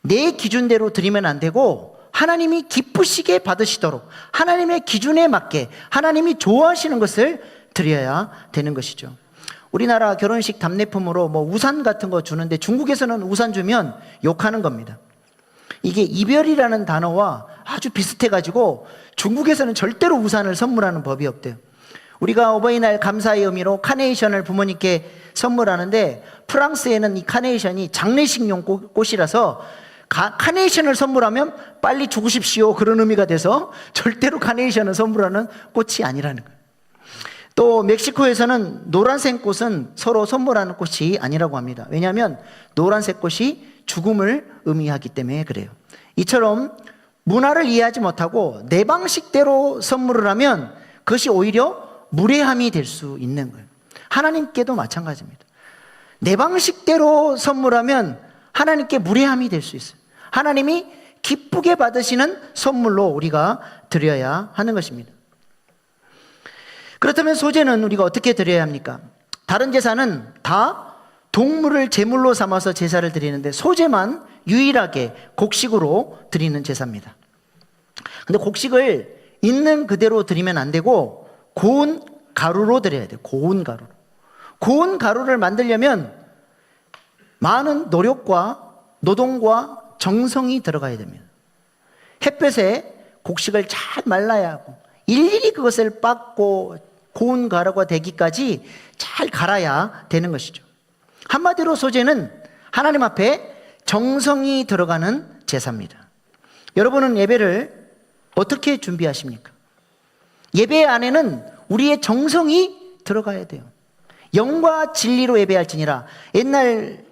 내 기준대로 드리면 안 되고 하나님이 기쁘시게 받으시도록 하나님의 기준에 맞게 하나님이 좋아하시는 것을 드려야 되는 것이죠. 우리나라 결혼식 답례품으로 뭐 우산 같은 거 주는데 중국에서는 우산 주면 욕하는 겁니다. 이게 이별이라는 단어와 아주 비슷해가지고 중국에서는 절대로 우산을 선물하는 법이 없대요. 우리가 어버이날 감사의 의미로 카네이션을 부모님께 선물하는데 프랑스에는 이 카네이션이 장례식용 꽃이라서 카네이션을 선물하면 빨리 죽으십시오 그런 의미가 돼서 절대로 카네이션을 선물하는 꽃이 아니라는 거예요. 또 멕시코에서는 노란색 꽃은 서로 선물하는 꽃이 아니라고 합니다. 왜냐하면 노란색 꽃이 죽음을 의미하기 때문에 그래요. 이처럼 문화를 이해하지 못하고 내 방식대로 선물을 하면 그것이 오히려 무례함이 될 수 있는 거예요. 하나님께도 마찬가지입니다. 내 방식대로 선물하면 하나님께 무례함이 될 수 있어요. 하나님이 기쁘게 받으시는 선물로 우리가 드려야 하는 것입니다. 그렇다면 소제는 우리가 어떻게 드려야 합니까? 다른 제사는 다 동물을 제물로 삼아서 제사를 드리는데 소제만 유일하게 곡식으로 드리는 제사입니다. 근데 곡식을 있는 그대로 드리면 안 되고 고운 가루로 드려야 돼요. 고운 가루로. 고운 가루를 만들려면 많은 노력과 노동과 정성이 들어가야 됩니다. 햇볕에 곡식을 잘 말라야 하고 일일이 그것을 빻고 고운 가루가 되기까지 잘 갈아야 되는 것이죠. 한마디로 소제는 하나님 앞에 정성이 들어가는 제사입니다. 여러분은 예배를 어떻게 준비하십니까? 예배 안에는 우리의 정성이 들어가야 돼요. 영과 진리로 예배할지니라. 옛날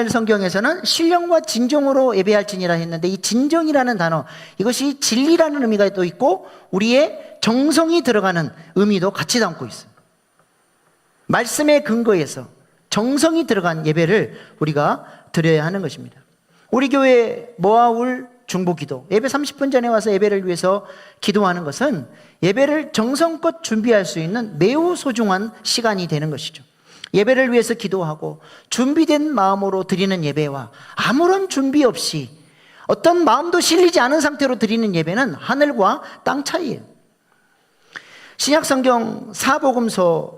성경에서는 신령과 진정으로 예배할지니라 했는데 이 진정이라는 단어, 이것이 진리라는 의미가 또 있고 우리의 정성이 들어가는 의미도 같이 담고 있어요. 말씀의 근거에서 정성이 들어간 예배를 우리가 드려야 하는 것입니다. 우리 교회 모아울 중보기도, 예배 30분 전에 와서 예배를 위해서 기도하는 것은 예배를 정성껏 준비할 수 있는 매우 소중한 시간이 되는 것이죠. 예배를 위해서 기도하고 준비된 마음으로 드리는 예배와 아무런 준비 없이 어떤 마음도 실리지 않은 상태로 드리는 예배는 하늘과 땅 차이예요. 신약성경 사복음서에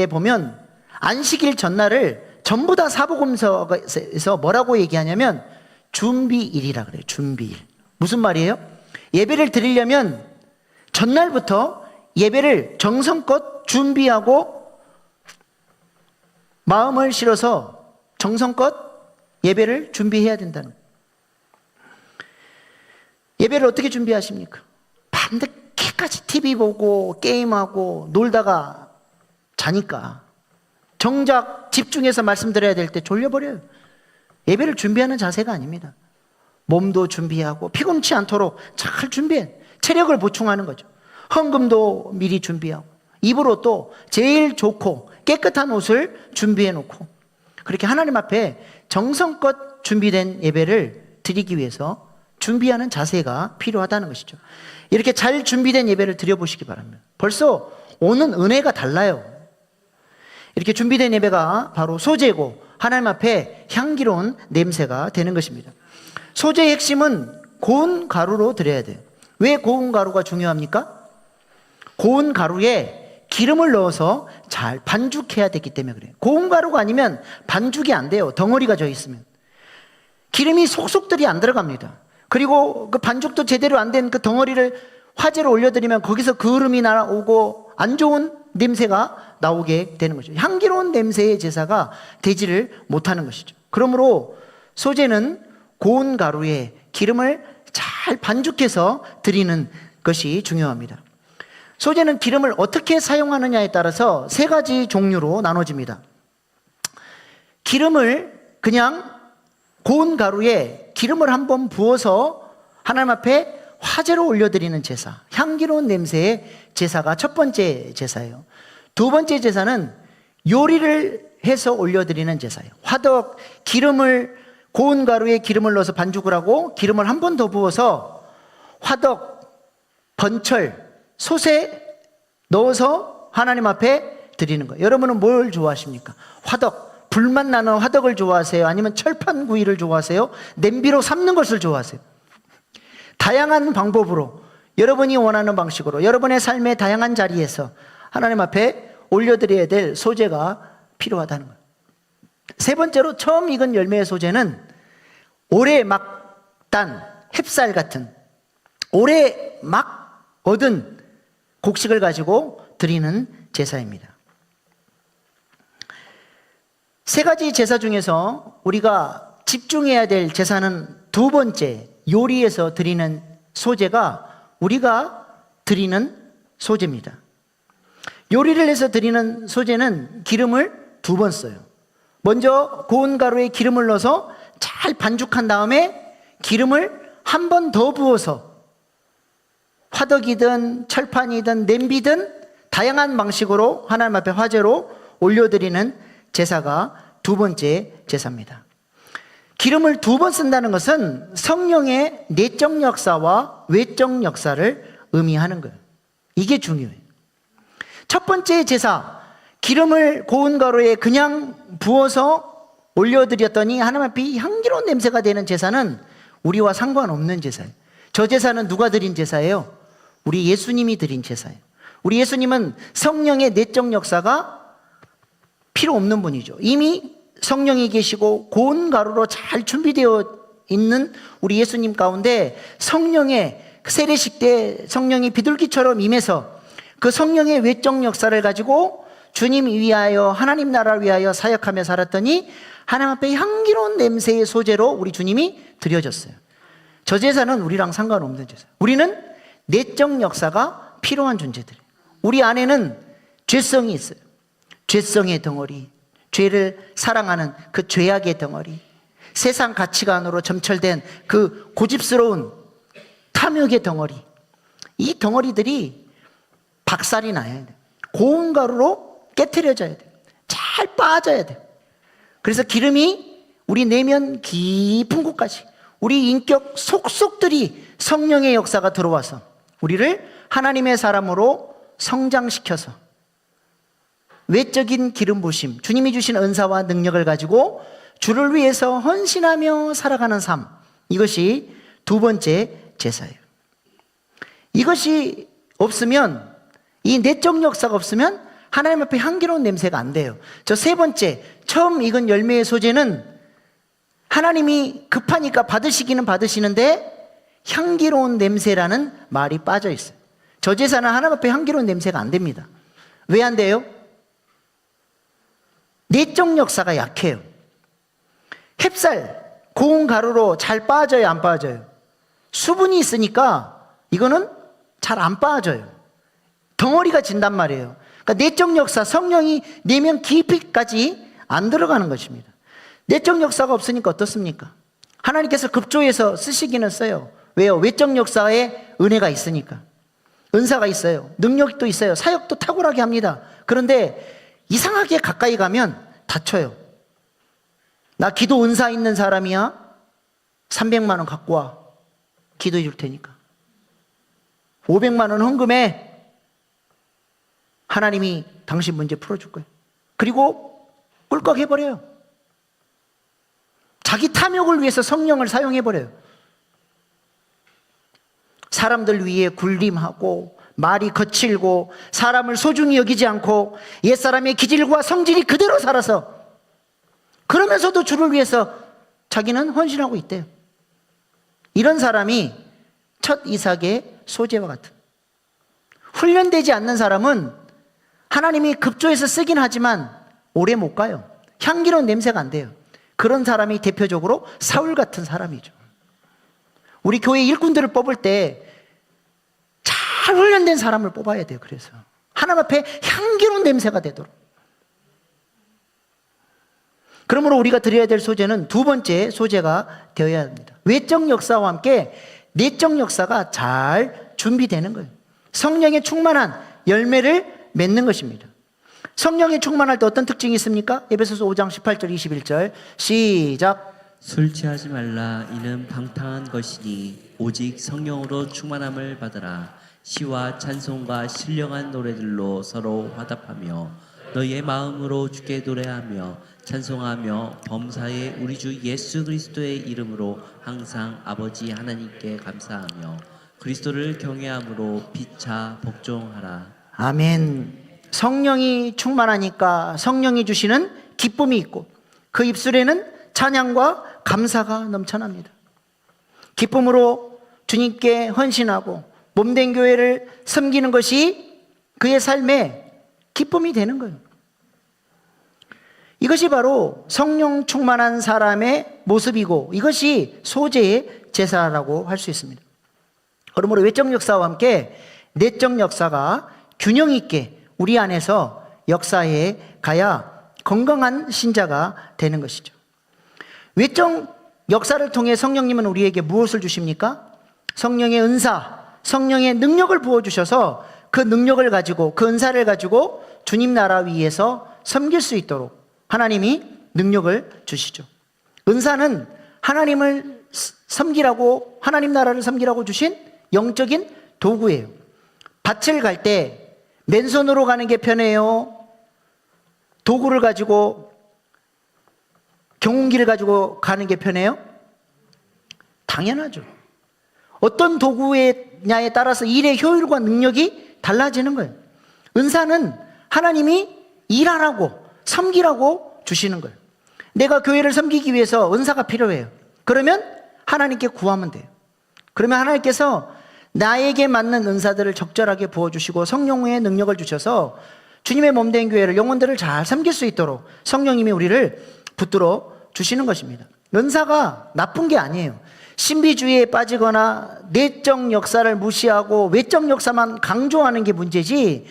보면 안식일 전날을 전부 다 사복음서에서 뭐라고 얘기하냐면 준비일이라 그래요. 준비일. 무슨 말이에요? 예배를 드리려면 전날부터 예배를 정성껏 준비하고 마음을 실어서 정성껏 예배를 준비해야 된다는 거예요. 예배를 어떻게 준비하십니까? 밤늦게까지 TV 보고 게임하고 놀다가 자니까 정작 집중해서 말씀드려야 될 때 졸려버려요. 예배를 준비하는 자세가 아닙니다. 몸도 준비하고 피곤치 않도록 잘 준비해 체력을 보충하는 거죠. 헌금도 미리 준비하고 입으로 또 제일 좋고 깨끗한 옷을 준비해 놓고 그렇게 하나님 앞에 정성껏 준비된 예배를 드리기 위해서 준비하는 자세가 필요하다는 것이죠. 이렇게 잘 준비된 예배를 드려보시기 바랍니다. 벌써 오는 은혜가 달라요. 이렇게 준비된 예배가 바로 소재고 하나님 앞에 향기로운 냄새가 되는 것입니다. 소재의 핵심은 고운 가루로 드려야 돼요. 왜 고운 가루가 중요합니까? 고운 가루에 기름을 넣어서 잘 반죽해야 되기 때문에 그래요. 고운 가루가 아니면 반죽이 안 돼요. 덩어리가 져 있으면. 기름이 속속들이 안 들어갑니다. 그리고 그 반죽도 제대로 안 된 그 덩어리를 화재로 올려드리면 거기서 그을음이 나오고 안 좋은 냄새가 나오게 되는 거죠. 향기로운 냄새의 제사가 되지를 못하는 것이죠. 그러므로 소재는 고운 가루에 기름을 잘 반죽해서 드리는 것이 중요합니다. 소재는 기름을 어떻게 사용하느냐에 따라서 세 가지 종류로 나눠집니다. 기름을 그냥 고운 가루에 기름을 한번 부어서 하나님 앞에 화제로 올려드리는 제사, 향기로운 냄새의 제사가 첫 번째 제사예요. 두 번째 제사는 요리를 해서 올려드리는 제사예요. 화덕, 고운 가루에 기름을 넣어서 반죽을 하고 기름을 한 번 더 부어서 화덕, 번철, 솥에 넣어서 하나님 앞에 드리는 거예요. 여러분은 뭘 좋아하십니까? 화덕, 불맛 나는 화덕을 좋아하세요? 아니면 철판 구이를 좋아하세요? 냄비로 삶는 것을 좋아하세요? 다양한 방법으로 여러분이 원하는 방식으로 여러분의 삶의 다양한 자리에서 하나님 앞에 올려드려야 될 소재가 필요하다는 거예요. 세 번째로 처음 익은 열매의 소재는 올해 막 딴 햅쌀 같은 올해 막 얻은 곡식을 가지고 드리는 제사입니다. 세 가지 제사 중에서 우리가 집중해야 될 제사는 두 번째, 요리에서 드리는 소재가 우리가 드리는 소재입니다. 요리를 해서 드리는 소재는 기름을 두 번 써요. 먼저 고운 가루에 기름을 넣어서 잘 반죽한 다음에 기름을 한 번 더 부어서 화덕이든 철판이든 냄비든 다양한 방식으로 하나님 앞에 화제로 올려드리는 제사가 두 번째 제사입니다. 기름을 두 번 쓴다는 것은 성령의 내적 역사와 외적 역사를 의미하는 거예요. 이게 중요해요. 첫 번째 제사, 기름을 고운 가루에 그냥 부어서 올려드렸더니 하나님 앞에 향기로운 냄새가 되는 제사는 우리와 상관없는 제사예요. 저 제사는 누가 드린 제사예요? 우리 예수님이 드린 제사예요. 우리 예수님은 성령의 내적 역사가 필요 없는 분이죠. 이미 성령이 계시고 고운 가루로 잘 준비되어 있는 우리 예수님 가운데 성령의 세례식 때 성령이 비둘기처럼 임해서 그 성령의 외적 역사를 가지고 주님 위하여 하나님 나라를 위하여 사역하며 살았더니 하나님 앞에 향기로운 냄새의 소재로 우리 주님이 드려졌어요. 저 제사는 우리랑 상관없는 제사예요. 우리는 내적 역사가 필요한 존재들이에요. 우리 안에는 죄성이 있어요. 죄성의 덩어리, 죄를 사랑하는 그 죄악의 덩어리, 세상 가치관으로 점철된 그 고집스러운 탐욕의 덩어리, 이 덩어리들이 박살이 나야 돼요. 고운 가루로 깨트려져야 돼요. 잘 빠져야 돼요. 그래서 기름이 우리 내면 깊은 곳까지 우리 인격 속속들이 성령의 역사가 들어와서 우리를 하나님의 사람으로 성장시켜서 외적인 기름 부심, 주님이 주신 은사와 능력을 가지고 주를 위해서 헌신하며 살아가는 삶, 이것이 두 번째 제사예요. 이것이 없으면, 이 내적 역사가 없으면 하나님 앞에 향기로운 냄새가 안 돼요. 저 세 번째, 처음 익은 열매의 소재는 하나님이 급하니까 받으시기는 받으시는데 향기로운 냄새라는 말이 빠져 있어요. 저 제사는 하나님 앞에 향기로운 냄새가 안 됩니다. 왜 안 돼요? 내적 역사가 약해요. 햅쌀, 고운 가루로 잘 빠져요, 안 빠져요? 수분이 있으니까 이거는 잘 안 빠져요. 덩어리가 진단 말이에요. 그러니까 내적 역사, 성령이 내면 깊이까지 안 들어가는 것입니다. 내적 역사가 없으니까 어떻습니까? 하나님께서 급조해서 쓰시기는 써요. 왜요? 외적 역사에 은혜가 있으니까. 은사가 있어요. 능력도 있어요. 사역도 탁월하게 합니다. 그런데 이상하게 가까이 가면 다쳐요. 나 기도 은사 있는 사람이야? 300만 원 갖고 와. 기도해 줄 테니까. 500만 원 헌금해. 하나님이 당신 문제 풀어줄 거예요. 그리고 꿀꺽 해버려요. 자기 탐욕을 위해서 성령을 사용해버려요. 사람들 위해 군림하고 말이 거칠고 사람을 소중히 여기지 않고 옛사람의 기질과 성질이 그대로 살아서 그러면서도 주를 위해서 자기는 헌신하고 있대요. 이런 사람이 첫 이삭의 소재와 같은, 훈련되지 않는 사람은 하나님이 급조해서 쓰긴 하지만 오래 못 가요. 향기로운 냄새가 안 돼요. 그런 사람이 대표적으로 사울 같은 사람이죠. 우리 교회 일꾼들을 뽑을 때 잘 훈련된 사람을 뽑아야 돼요. 그래서 하나님 앞에 향기로운 냄새가 되도록. 그러므로 우리가 드려야 될 소재는 두 번째 소재가 되어야 합니다. 외적 역사와 함께 내적 역사가 잘 준비되는 거예요. 성령에 충만한 열매를 맺는 것입니다. 성령에 충만할 때 어떤 특징이 있습니까? 에베소서 5장 18절 21절 시작. 술 취하지 말라. 이는 방탕한 것이니 오직 성령으로 충만함을 받으라. 시와 찬송과 신령한 노래들로 서로 화답하며 너희의 마음으로 주께 노래하며 찬송하며 범사에 우리 주 예수 그리스도의 이름으로 항상 아버지 하나님께 감사하며 그리스도를 경외함으로 피차 복종하라. 아멘. 성령이 충만하니까 성령이 주시는 기쁨이 있고 그 입술에는 찬양과 감사가 넘쳐납니다. 기쁨으로 주님께 헌신하고 몸된 교회를 섬기는 것이 그의 삶의 기쁨이 되는 거예요. 이것이 바로 성령 충만한 사람의 모습이고 이것이 소재의 제사라고 할 수 있습니다. 그러므로 외적 역사와 함께 내적 역사가 균형 있게 우리 안에서 역사해 가야 건강한 신자가 되는 것이죠. 외적 역사를 통해 성령님은 우리에게 무엇을 주십니까? 성령의 은사, 성령의 능력을 부어주셔서 그 능력을 가지고 그 은사를 가지고 주님 나라 위에서 섬길 수 있도록 하나님이 능력을 주시죠. 은사는 하나님을 섬기라고, 하나님 나라를 섬기라고 주신 영적인 도구예요. 밭을 갈 때 맨손으로 가는 게 편해요? 도구를 가지고 경운기를 가지고 가는 게 편해요? 당연하죠. 어떤 도구냐에 따라서 일의 효율과 능력이 달라지는 거예요. 은사는 하나님이 일하라고, 섬기라고 주시는 거예요. 내가 교회를 섬기기 위해서 은사가 필요해요. 그러면 하나님께 구하면 돼요. 그러면 하나님께서 나에게 맞는 은사들을 적절하게 부어주시고 성령의 능력을 주셔서 주님의 몸된 교회를, 영혼들을 잘 섬길 수 있도록 성령님이 우리를 붙들어 주시는 것입니다. 은사가 나쁜 게 아니에요. 신비주의에 빠지거나 내적 역사를 무시하고 외적 역사만 강조하는 게 문제지,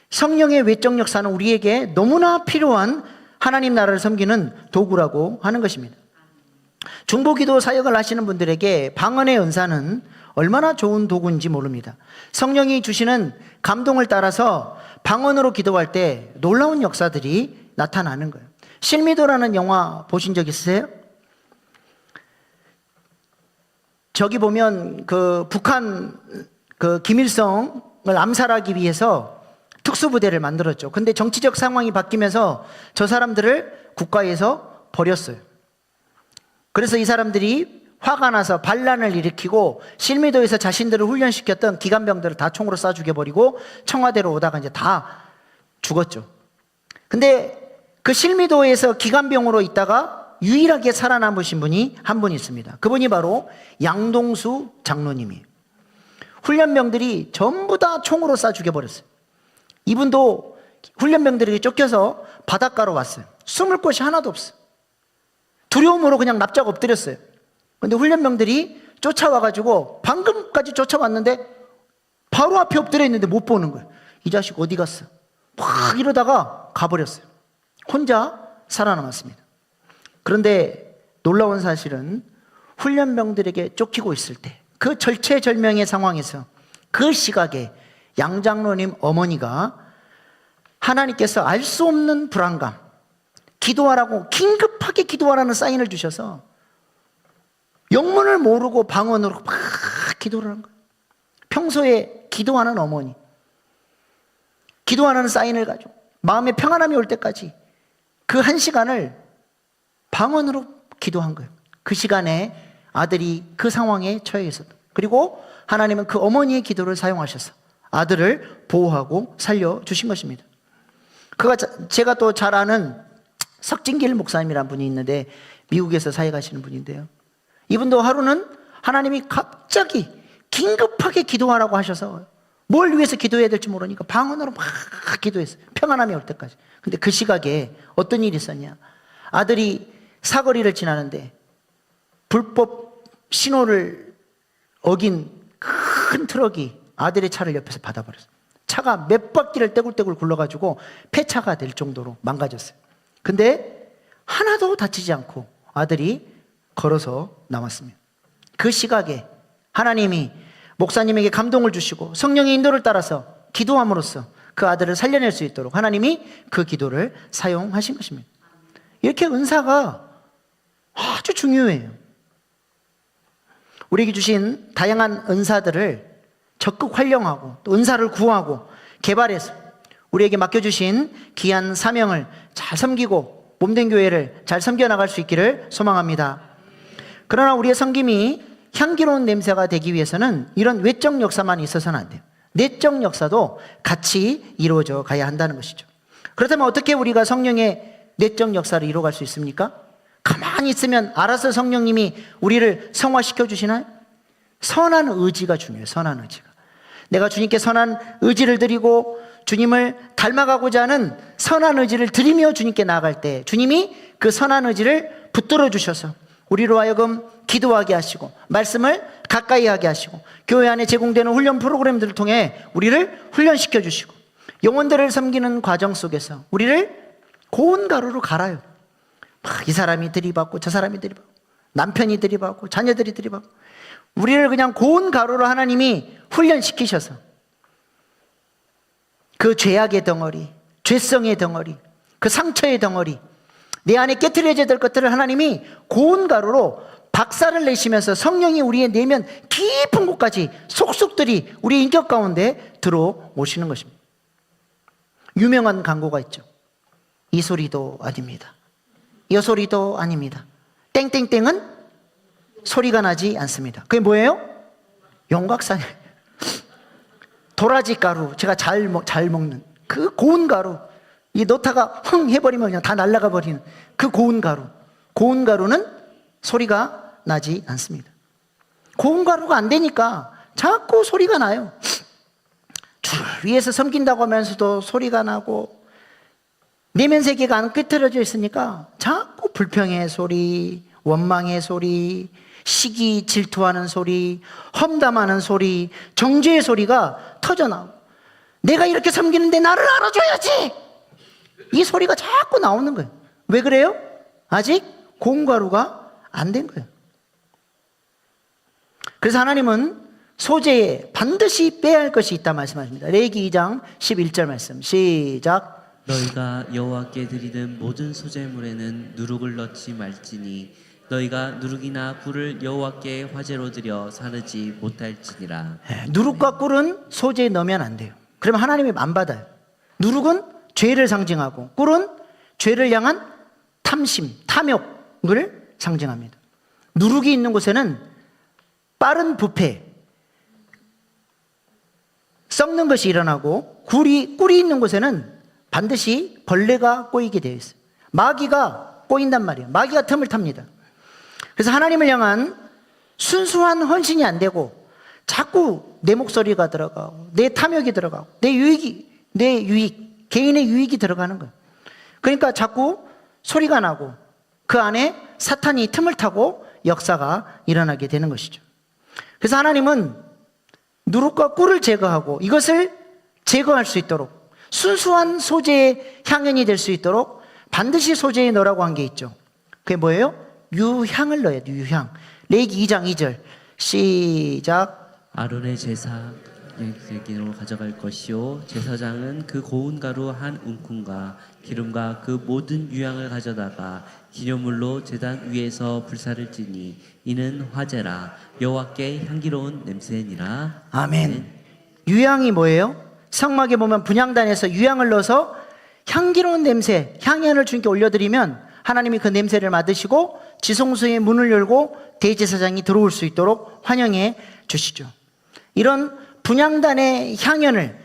성령의 외적 역사는 우리에게 너무나 필요한 하나님 나라를 섬기는 도구라고 하는 것입니다. 중보기도 사역을 하시는 분들에게 방언의 은사는 얼마나 좋은 도구인지 모릅니다. 성령이 주시는 감동을 따라서 방언으로 기도할 때 놀라운 역사들이 나타나는 거예요. 실미도라는 영화 보신 적 있으세요? 저기 보면 그 북한 그 김일성을 암살하기 위해서 특수부대를 만들었죠. 근데 정치적 상황이 바뀌면서 저 사람들을 국가에서 버렸어요. 그래서 이 사람들이 화가 나서 반란을 일으키고 실미도에서 자신들을 훈련시켰던 기관병들을 다 총으로 쏴 죽여버리고 청와대로 오다가 이제 다 죽었죠. 근데 그 실미도에서 기관병으로 있다가 유일하게 살아남으신 분이 한 분 있습니다. 그분이 바로 양동수 장로님이에요. 훈련병들이 전부 다 총으로 쏴 죽여버렸어요. 이분도 훈련병들에게 쫓겨서 바닷가로 왔어요. 숨을 곳이 하나도 없어요. 두려움으로 그냥 납작 엎드렸어요. 근데 훈련병들이 쫓아와가지고 방금까지 쫓아왔는데 바로 앞에 엎드려 있는데 못 보는 거예요. 이 자식 어디 갔어? 막 이러다가 가버렸어요. 혼자 살아남았습니다. 그런데 놀라운 사실은 훈련병들에게 쫓기고 있을 때 그 절체절명의 상황에서 그 시각에 양 장로님 어머니가 하나님께서 알 수 없는 불안감, 기도하라고 긴급하게 기도하라는 사인을 주셔서 영문을 모르고 방언으로 막 기도를 한 거예요. 평소에 기도하는 어머니, 기도하는 사인을 가지고 마음에 평안함이 올 때까지 그 한 시간을 방언으로 기도한 거예요. 그 시간에 아들이 그 상황에 처해 있었다. 그리고 하나님은 그 어머니의 기도를 사용하셔서 아들을 보호하고 살려주신 것입니다. 제가 또 잘 아는 석진길 목사님이라는 분이 있는데 미국에서 사회 가시는 분인데요. 이분도 하루는 하나님이 갑자기 긴급하게 기도하라고 하셔서 뭘 위해서 기도해야 될지 모르니까 방언으로 막 기도했어요. 평안함이 올 때까지. 근데 그 시각에 어떤 일이 있었냐. 아들이 사거리를 지나는데 불법 신호를 어긴 큰 트럭이 아들의 차를 옆에서 받아버렸어요. 차가 몇 바퀴를 떼굴떼굴 굴러가지고 폐차가 될 정도로 망가졌어요. 근데 하나도 다치지 않고 아들이 걸어서 나왔습니다. 그 시각에 하나님이 목사님에게 감동을 주시고 성령의 인도를 따라서 기도함으로써 그 아들을 살려낼 수 있도록 하나님이 그 기도를 사용하신 것입니다. 이렇게 은사가 아주 중요해요. 우리에게 주신 다양한 은사들을 적극 활용하고 또 은사를 구하고 개발해서 우리에게 맡겨주신 귀한 사명을 잘 섬기고 몸된 교회를 잘 섬겨나갈 수 있기를 소망합니다. 그러나 우리의 섬김이 향기로운 냄새가 되기 위해서는 이런 외적 역사만 있어서는 안 돼요. 내적 역사도 같이 이루어져 가야 한다는 것이죠. 그렇다면 어떻게 우리가 성령의 내적 역사를 이루어갈 수 있습니까? 가만히 있으면 알아서 성령님이 우리를 성화시켜 주시나요? 선한 의지가 중요해요. 선한 의지가. 내가 주님께 선한 의지를 드리고 주님을 닮아가고자 하는 선한 의지를 드리며 주님께 나아갈 때 주님이 그 선한 의지를 붙들어 주셔서 우리로 하여금 기도하게 하시고 말씀을 가까이 하게 하시고 교회 안에 제공되는 훈련 프로그램들을 통해 우리를 훈련시켜 주시고 영혼들을 섬기는 과정 속에서 우리를 고운 가루로 갈아요. 이 사람이 들이받고 저 사람이 들이받고 남편이 들이받고 자녀들이 들이받고 우리를 그냥 고운 가루로 하나님이 훈련시키셔서 그 죄악의 덩어리, 죄성의 덩어리, 그 상처의 덩어리, 내 안에 깨트려져야 될 것들을 하나님이 고운 가루로 박살을 내시면서 성령이 우리의 내면 깊은 곳까지 속속들이 우리 인격 가운데 들어오시는 것입니다. 유명한 광고가 있죠. 이 소리도 아닙니다. 이 소리도 아닙니다. 땡땡땡은 소리가 나지 않습니다. 그게 뭐예요? 용각산이에요. 도라지 가루, 제가 잘 먹는 그 고운 가루, 이 넣다가 흥 해버리면 그냥 다 날아가 버리는 그 고운 가루. 고운 가루는 소리가 나지 않습니다. 고운 가루가 안 되니까 자꾸 소리가 나요. 주를 위해서 섬긴다고 하면서도 소리가 나고 내면 세계가 안 꿰뚫어져 있으니까 자꾸 불평의 소리, 원망의 소리, 시기 질투하는 소리, 험담하는 소리, 정죄의 소리가 터져나오고 내가 이렇게 섬기는데 나를 알아줘야지! 이 소리가 자꾸 나오는 거예요. 왜 그래요? 아직 고운 가루가 안 된 거예요. 그래서 하나님은 소재에 반드시 빼야 할 것이 있다 말씀하십니다. 레위기 2장 11절 말씀 시작. 너희가 여호와께 드리는 모든 소재물에는 누룩을 넣지 말지니 너희가 누룩이나 꿀을 여호와께 화제로 드려 사르지 못할지니라. 누룩과 꿀은 소재에 넣으면 안 돼요. 그러면 하나님이 안 받아요. 누룩은 죄를 상징하고 꿀은 죄를 향한 탐심, 탐욕을 상징합니다. 누룩이 있는 곳에는 빠른 부패, 썩는 것이 일어나고 꿀이 있는 곳에는 반드시 벌레가 꼬이게 되어 있어요. 마귀가 꼬인단 말이에요. 마귀가 틈을 탑니다. 그래서 하나님을 향한 순수한 헌신이 안 되고 자꾸 내 목소리가 들어가고 내 탐욕이 들어가고 내 유익, 개인의 유익이 들어가는 거예요. 그러니까 자꾸 소리가 나고 그 안에 사탄이 틈을 타고 역사가 일어나게 되는 것이죠. 그래서 하나님은 누룩과 꿀을 제거하고 이것을 제거할 수 있도록 순수한 소재의 향연이 될 수 있도록 반드시 소재에 넣으라고 한 게 있죠. 그게 뭐예요? 유향을 넣어야 돼요. 유향. 레위기 2장 2절 시작. 아론의 제사 기로 가져갈 것이요 제사장은 그 고운 가루 한 움큼과 기름과 그 모든 유향을 가져다가 기념물로 제단 위에서 불사를 지니 이는 화제라 여호와께 향기로운 냄새니라. 아멘. 유향이 뭐예요? 성막에 보면 분향단에서 유향을 넣어서 향기로운 냄새, 향연을 주님께 올려드리면 하나님이 그 냄새를 맡으시고 지성소의 문을 열고 대제사장이 들어올 수 있도록 환영해 주시죠. 이런 분향단의 향연을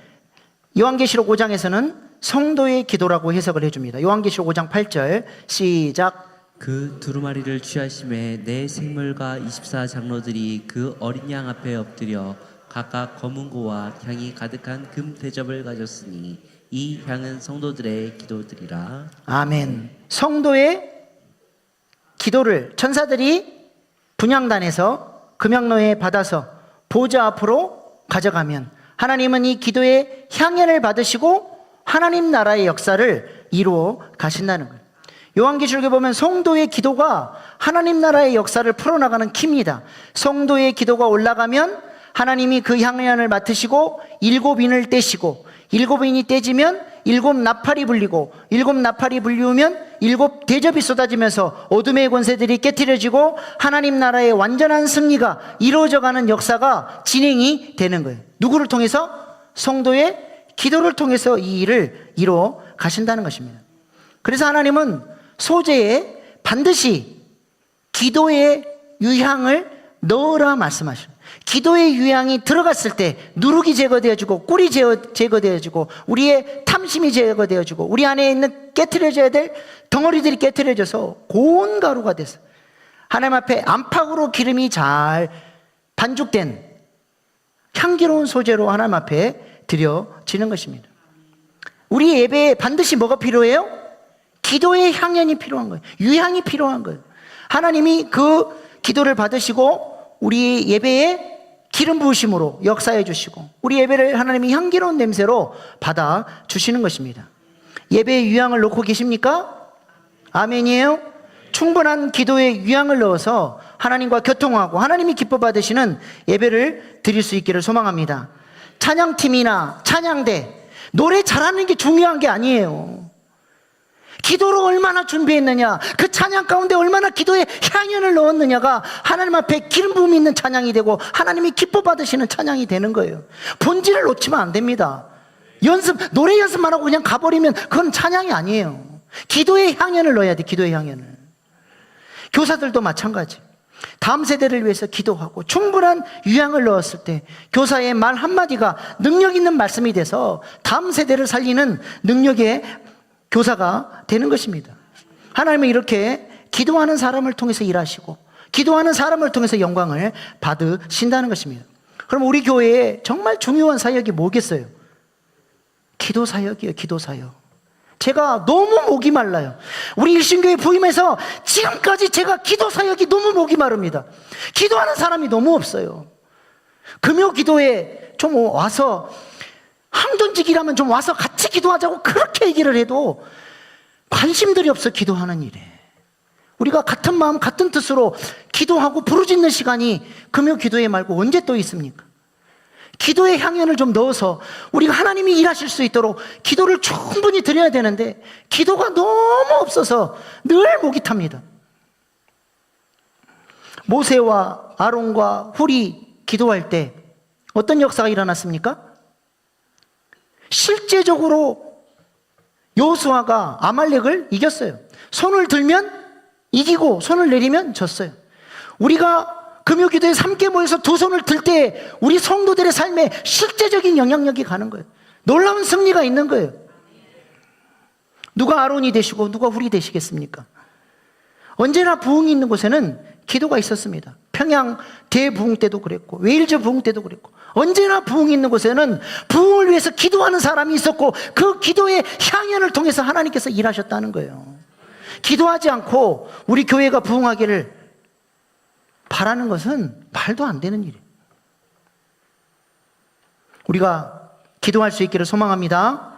요한계시록 5장에서는 성도의 기도라고 해석을 해줍니다. 요한계시록 5장 8절 시작. 그 두루마리를 취하심에 내 생물과 24장로들이 그 어린 양 앞에 엎드려 각각 검은 고와 향이 가득한 금 대접을 가졌으니 이 향은 성도들의 기도들이라. 아멘. 성도의 기도를 천사들이 분향단에서 금향로에 받아서 보좌 앞으로 가져가면 하나님은 이 기도의 향연을 받으시고 하나님 나라의 역사를 이루어 가신다는 거예요. 요한계시록에 보면 성도의 기도가 하나님 나라의 역사를 풀어나가는 키입니다. 성도의 기도가 올라가면 하나님이 그 향연을 맡으시고 7인을 떼시고 7인이 떼지면 7 나팔이 불리고 7 나팔이 불리우면 7 대접이 쏟아지면서 어둠의 권세들이 깨트려지고 하나님 나라의 완전한 승리가 이루어져가는 역사가 진행이 되는 거예요. 누구를 통해서? 성도의 기도를 통해서 이 일을 이루어 가신다는 것입니다. 그래서 하나님은 소재에 반드시 기도의 유향을 넣으라 말씀하셔요. 기도의 유향이 들어갔을 때 누룩이 제거되어지고 꿀이 제거되어지고 우리의 탐심이 제거되어지고 우리 안에 있는 깨트려져야 될 덩어리들이 깨트려져서 고운 가루가 돼서 하나님 앞에 안팎으로 기름이 잘 반죽된 향기로운 소재로 하나님 앞에 드려지는 것입니다. 우리 예배에 반드시 뭐가 필요해요? 기도의 향연이 필요한 거예요. 유향이 필요한 거예요. 하나님이 그 기도를 받으시고 우리 예배에 기름 부으심으로 역사해 주시고 우리 예배를 하나님이 향기로운 냄새로 받아 주시는 것입니다. 예배의 유향을 놓고 계십니까? 아멘이에요? 충분한 기도의 유향을 넣어서 하나님과 교통하고 하나님이 기뻐 받으시는 예배를 드릴 수 있기를 소망합니다. 찬양팀이나 찬양대 노래 잘하는 게 중요한 게 아니에요. 기도로 얼마나 준비했느냐, 그 찬양 가운데 얼마나 기도에 향연을 넣었느냐가 하나님 앞에 기름 부음이 있는 찬양이 되고 하나님이 기뻐 받으시는 찬양이 되는 거예요. 본질을 놓치면 안 됩니다. 노래 연습만 하고 그냥 가버리면 그건 찬양이 아니에요. 기도의 향연을 넣어야 돼. 기도의 향연을. 교사들도 마찬가지. 다음 세대를 위해서 기도하고 충분한 유향을 넣었을 때 교사의 말 한마디가 능력 있는 말씀이 돼서 다음 세대를 살리는 능력의 교사가 되는 것입니다. 하나님은 이렇게 기도하는 사람을 통해서 일하시고 기도하는 사람을 통해서 영광을 받으신다는 것입니다. 그럼 우리 교회에 정말 중요한 사역이 뭐겠어요? 기도 사역이에요. 기도 사역. 제가 너무 목이 말라요. 우리 일신교회 부임해서 지금까지 제가 기도 사역이 너무 목이 마릅니다. 기도하는 사람이 너무 없어요. 금요 기도에 좀 와서 항전직이라면 좀 와서 같이 기도하자고 그렇게 얘기를 해도 관심들이 없어. 기도하는 일에 우리가 같은 마음 같은 뜻으로 기도하고 부르짖는 시간이 금요 기도회 말고 언제 또 있습니까? 기도의 향연을 좀 넣어서 우리가 하나님이 일하실 수 있도록 기도를 충분히 드려야 되는데 기도가 너무 없어서 늘 목이 탑니다. 모세와 아론과 훌이 기도할 때 어떤 역사가 일어났습니까? 실제적으로 여호수아가 아말렉을 이겼어요. 손을 들면 이기고 손을 내리면 졌어요. 우리가 금요기도에 함께 모여서 두 손을 들 때 우리 성도들의 삶에 실제적인 영향력이 가는 거예요. 놀라운 승리가 있는 거예요. 누가 아론이 되시고 누가 훌이 되시겠습니까? 언제나 부흥이 있는 곳에는 기도가 있었습니다. 평양 대부흥 때도 그랬고 웨일즈 부흥 때도 그랬고 언제나 부흥이 있는 곳에는 부흥을 위해서 기도하는 사람이 있었고 그 기도의 향연을 통해서 하나님께서 일하셨다는 거예요. 기도하지 않고 우리 교회가 부흥하기를 바라는 것은 말도 안 되는 일이에요. 우리가 기도할 수 있기를 소망합니다.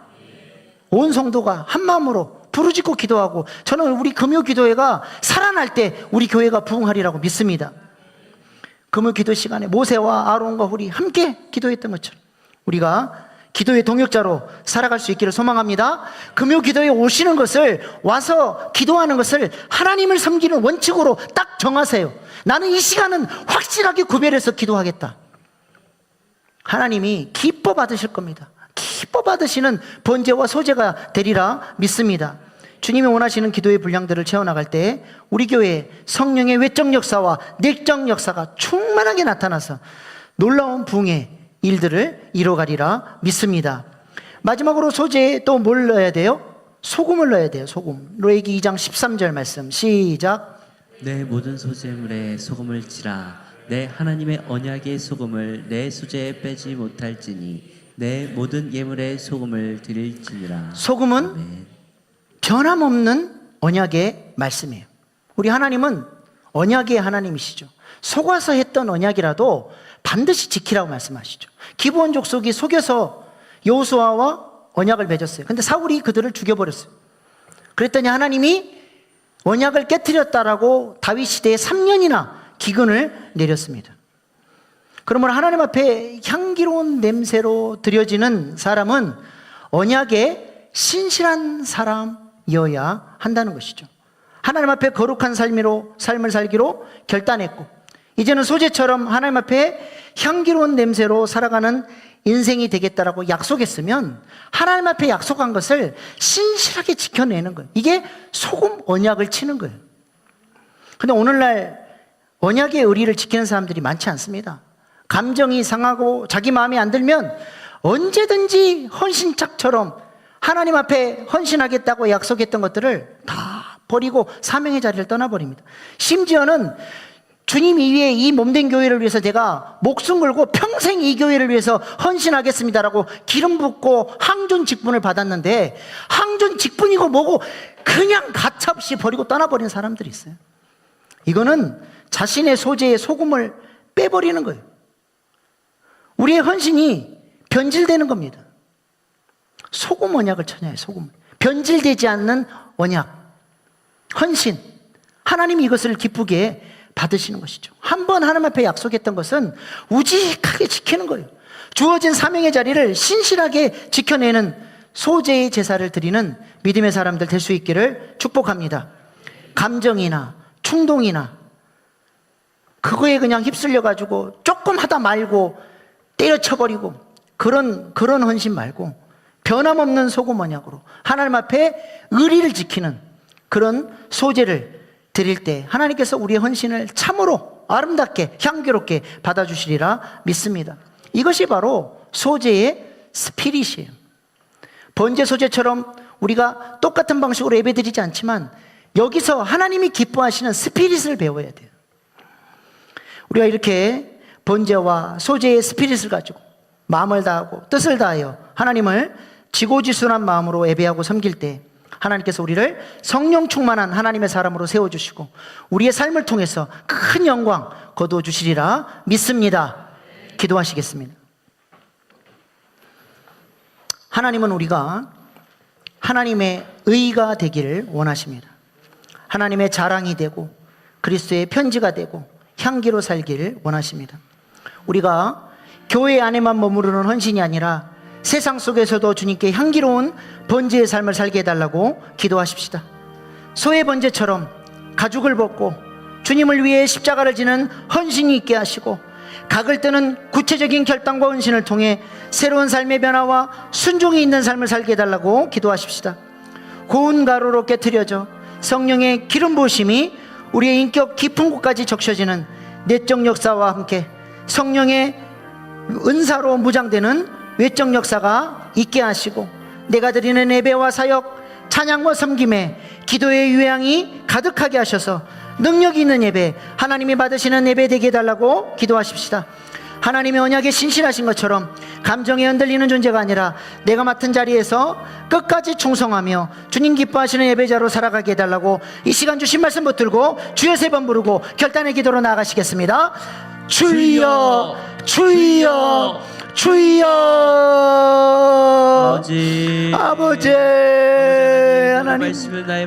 온 성도가 한 마음으로 부르짖고 기도하고, 저는 우리 금요 기도회가 살아날 때 우리 교회가 부흥하리라고 믿습니다. 금요 기도 시간에 모세와 아론과 훌이 함께 기도했던 것처럼 우리가 기도의 동역자로 살아갈 수 있기를 소망합니다. 금요 기도에 오시는 것을, 와서 기도하는 것을 하나님을 섬기는 원칙으로 딱 정하세요. 나는 이 시간은 확실하게 구별해서 기도하겠다. 하나님이 기뻐 받으실 겁니다. 기뻐 받으시는 번제와 소제가 되리라 믿습니다. 주님이 원하시는 기도의 분량들을 채워나갈 때 우리 교회에 성령의 외적 역사와 내적 역사가 충만하게 나타나서 놀라운 부흥의 일들을 이뤄가리라 믿습니다. 마지막으로 소제에 또 뭘 넣어야 돼요? 소금을 넣어야 돼요. 소금. 로에기 2장 13절 말씀 시작. 내 모든 소재물에 소금을 치라. 내 하나님의 언약의 소금을 내 소재에 빼지 못할지니 내 모든 예물에 소금을 드릴지니라. 소금은 아멘. 변함없는 언약의 말씀이에요. 우리 하나님은 언약의 하나님이시죠. 속아서 했던 언약이라도 반드시 지키라고 말씀하시죠. 기브온 족속이 속여서 여호수아와 언약을 맺었어요. 근데 사울이 그들을 죽여버렸어요. 그랬더니 하나님이 언약을 깨트렸다라고 다윗 시대에 3년이나 기근을 내렸습니다. 그러므로 하나님 앞에 향기로운 냄새로 드려지는 사람은 언약에 신실한 사람이어야 한다는 것이죠. 하나님 앞에 거룩한 삶을 살기로 결단했고, 이제는 소재처럼 하나님 앞에 향기로운 냄새로 살아가는 인생이 되겠다라고 약속했으면 하나님 앞에 약속한 것을 신실하게 지켜내는 거예요. 이게 소금 언약을 치는 거예요. 근데 오늘날 언약의 의리를 지키는 사람들이 많지 않습니다. 감정이 상하고 자기 마음에 안 들면 언제든지 헌신짝처럼 하나님 앞에 헌신하겠다고 약속했던 것들을 다 버리고 사명의 자리를 떠나버립니다. 심지어는 주님 위에 이 몸된 교회를 위해서 제가 목숨 걸고 평생 이 교회를 위해서 헌신하겠습니다라고 기름 붓고 항존 직분을 받았는데, 항존 직분이고 뭐고 그냥 가차없이 버리고 떠나버린 사람들이 있어요. 이거는 자신의 소재의 소금을 빼버리는 거예요. 우리의 헌신이 변질되는 겁니다. 소금 언약을 쳐냐요. 소금. 변질되지 않는 언약, 헌신. 하나님이 이것을 기쁘게 받으시는 것이죠. 한번 하나님 앞에 약속했던 것은 우직하게 지키는 거예요. 주어진 사명의 자리를 신실하게 지켜내는 소재의 제사를 드리는 믿음의 사람들 될 수 있기를 축복합니다. 감정이나 충동이나 그거에 그냥 휩쓸려가지고 조금 하다 말고 때려쳐버리고 그런 헌신 말고 변함없는 소금 언약으로 하나님 앞에 의리를 지키는 그런 소재를 드릴 때 하나님께서 우리의 헌신을 참으로 아름답게 향기롭게 받아주시리라 믿습니다. 이것이 바로 소재의 스피릿이에요. 번제 소재처럼 우리가 똑같은 방식으로 예배드리지 않지만 여기서 하나님이 기뻐하시는 스피릿을 배워야 돼요. 우리가 이렇게 번제와 소재의 스피릿을 가지고 마음을 다하고 뜻을 다하여 하나님을 지고지순한 마음으로 예배하고 섬길 때 하나님께서 우리를 성령 충만한 하나님의 사람으로 세워주시고 우리의 삶을 통해서 큰 영광 거두어 주시리라 믿습니다. 기도하시겠습니다. 하나님은 우리가 하나님의 의가 되기를 원하십니다. 하나님의 자랑이 되고 그리스도의 편지가 되고 향기로 살기를 원하십니다. 우리가 교회 안에만 머무르는 헌신이 아니라 세상 속에서도 주님께 향기로운 번제의 삶을 살게 해달라고 기도하십시다. 소의 번제처럼 가죽을 벗고 주님을 위해 십자가를 지는 헌신이 있게 하시고, 각을 뜨는 구체적인 결단과 헌신을 통해 새로운 삶의 변화와 순종이 있는 삶을 살게 해달라고 기도하십시다. 고운 가루로 깨트려져 성령의 기름 부으심이 우리의 인격 깊은 곳까지 적셔지는 내적 역사와 함께 성령의 은사로 무장되는 외적 역사가 있게 하시고, 내가 드리는 예배와 사역, 찬양과 섬김에 기도의 유향이 가득하게 하셔서 능력이 있는 예배, 하나님이 받으시는 예배 되게 해달라고 기도하십시다. 하나님의 언약에 신실하신 것처럼 감정에 흔들리는 존재가 아니라 내가 맡은 자리에서 끝까지 충성하며 주님 기뻐하시는 예배자로 살아가게 해달라고 이 시간 주신 말씀 붙들고 주여 3번 부르고 결단의 기도로 나아가시겠습니다. 주여 주여 주여. 아버지 아버지 하나님 하나님 말씀을 나의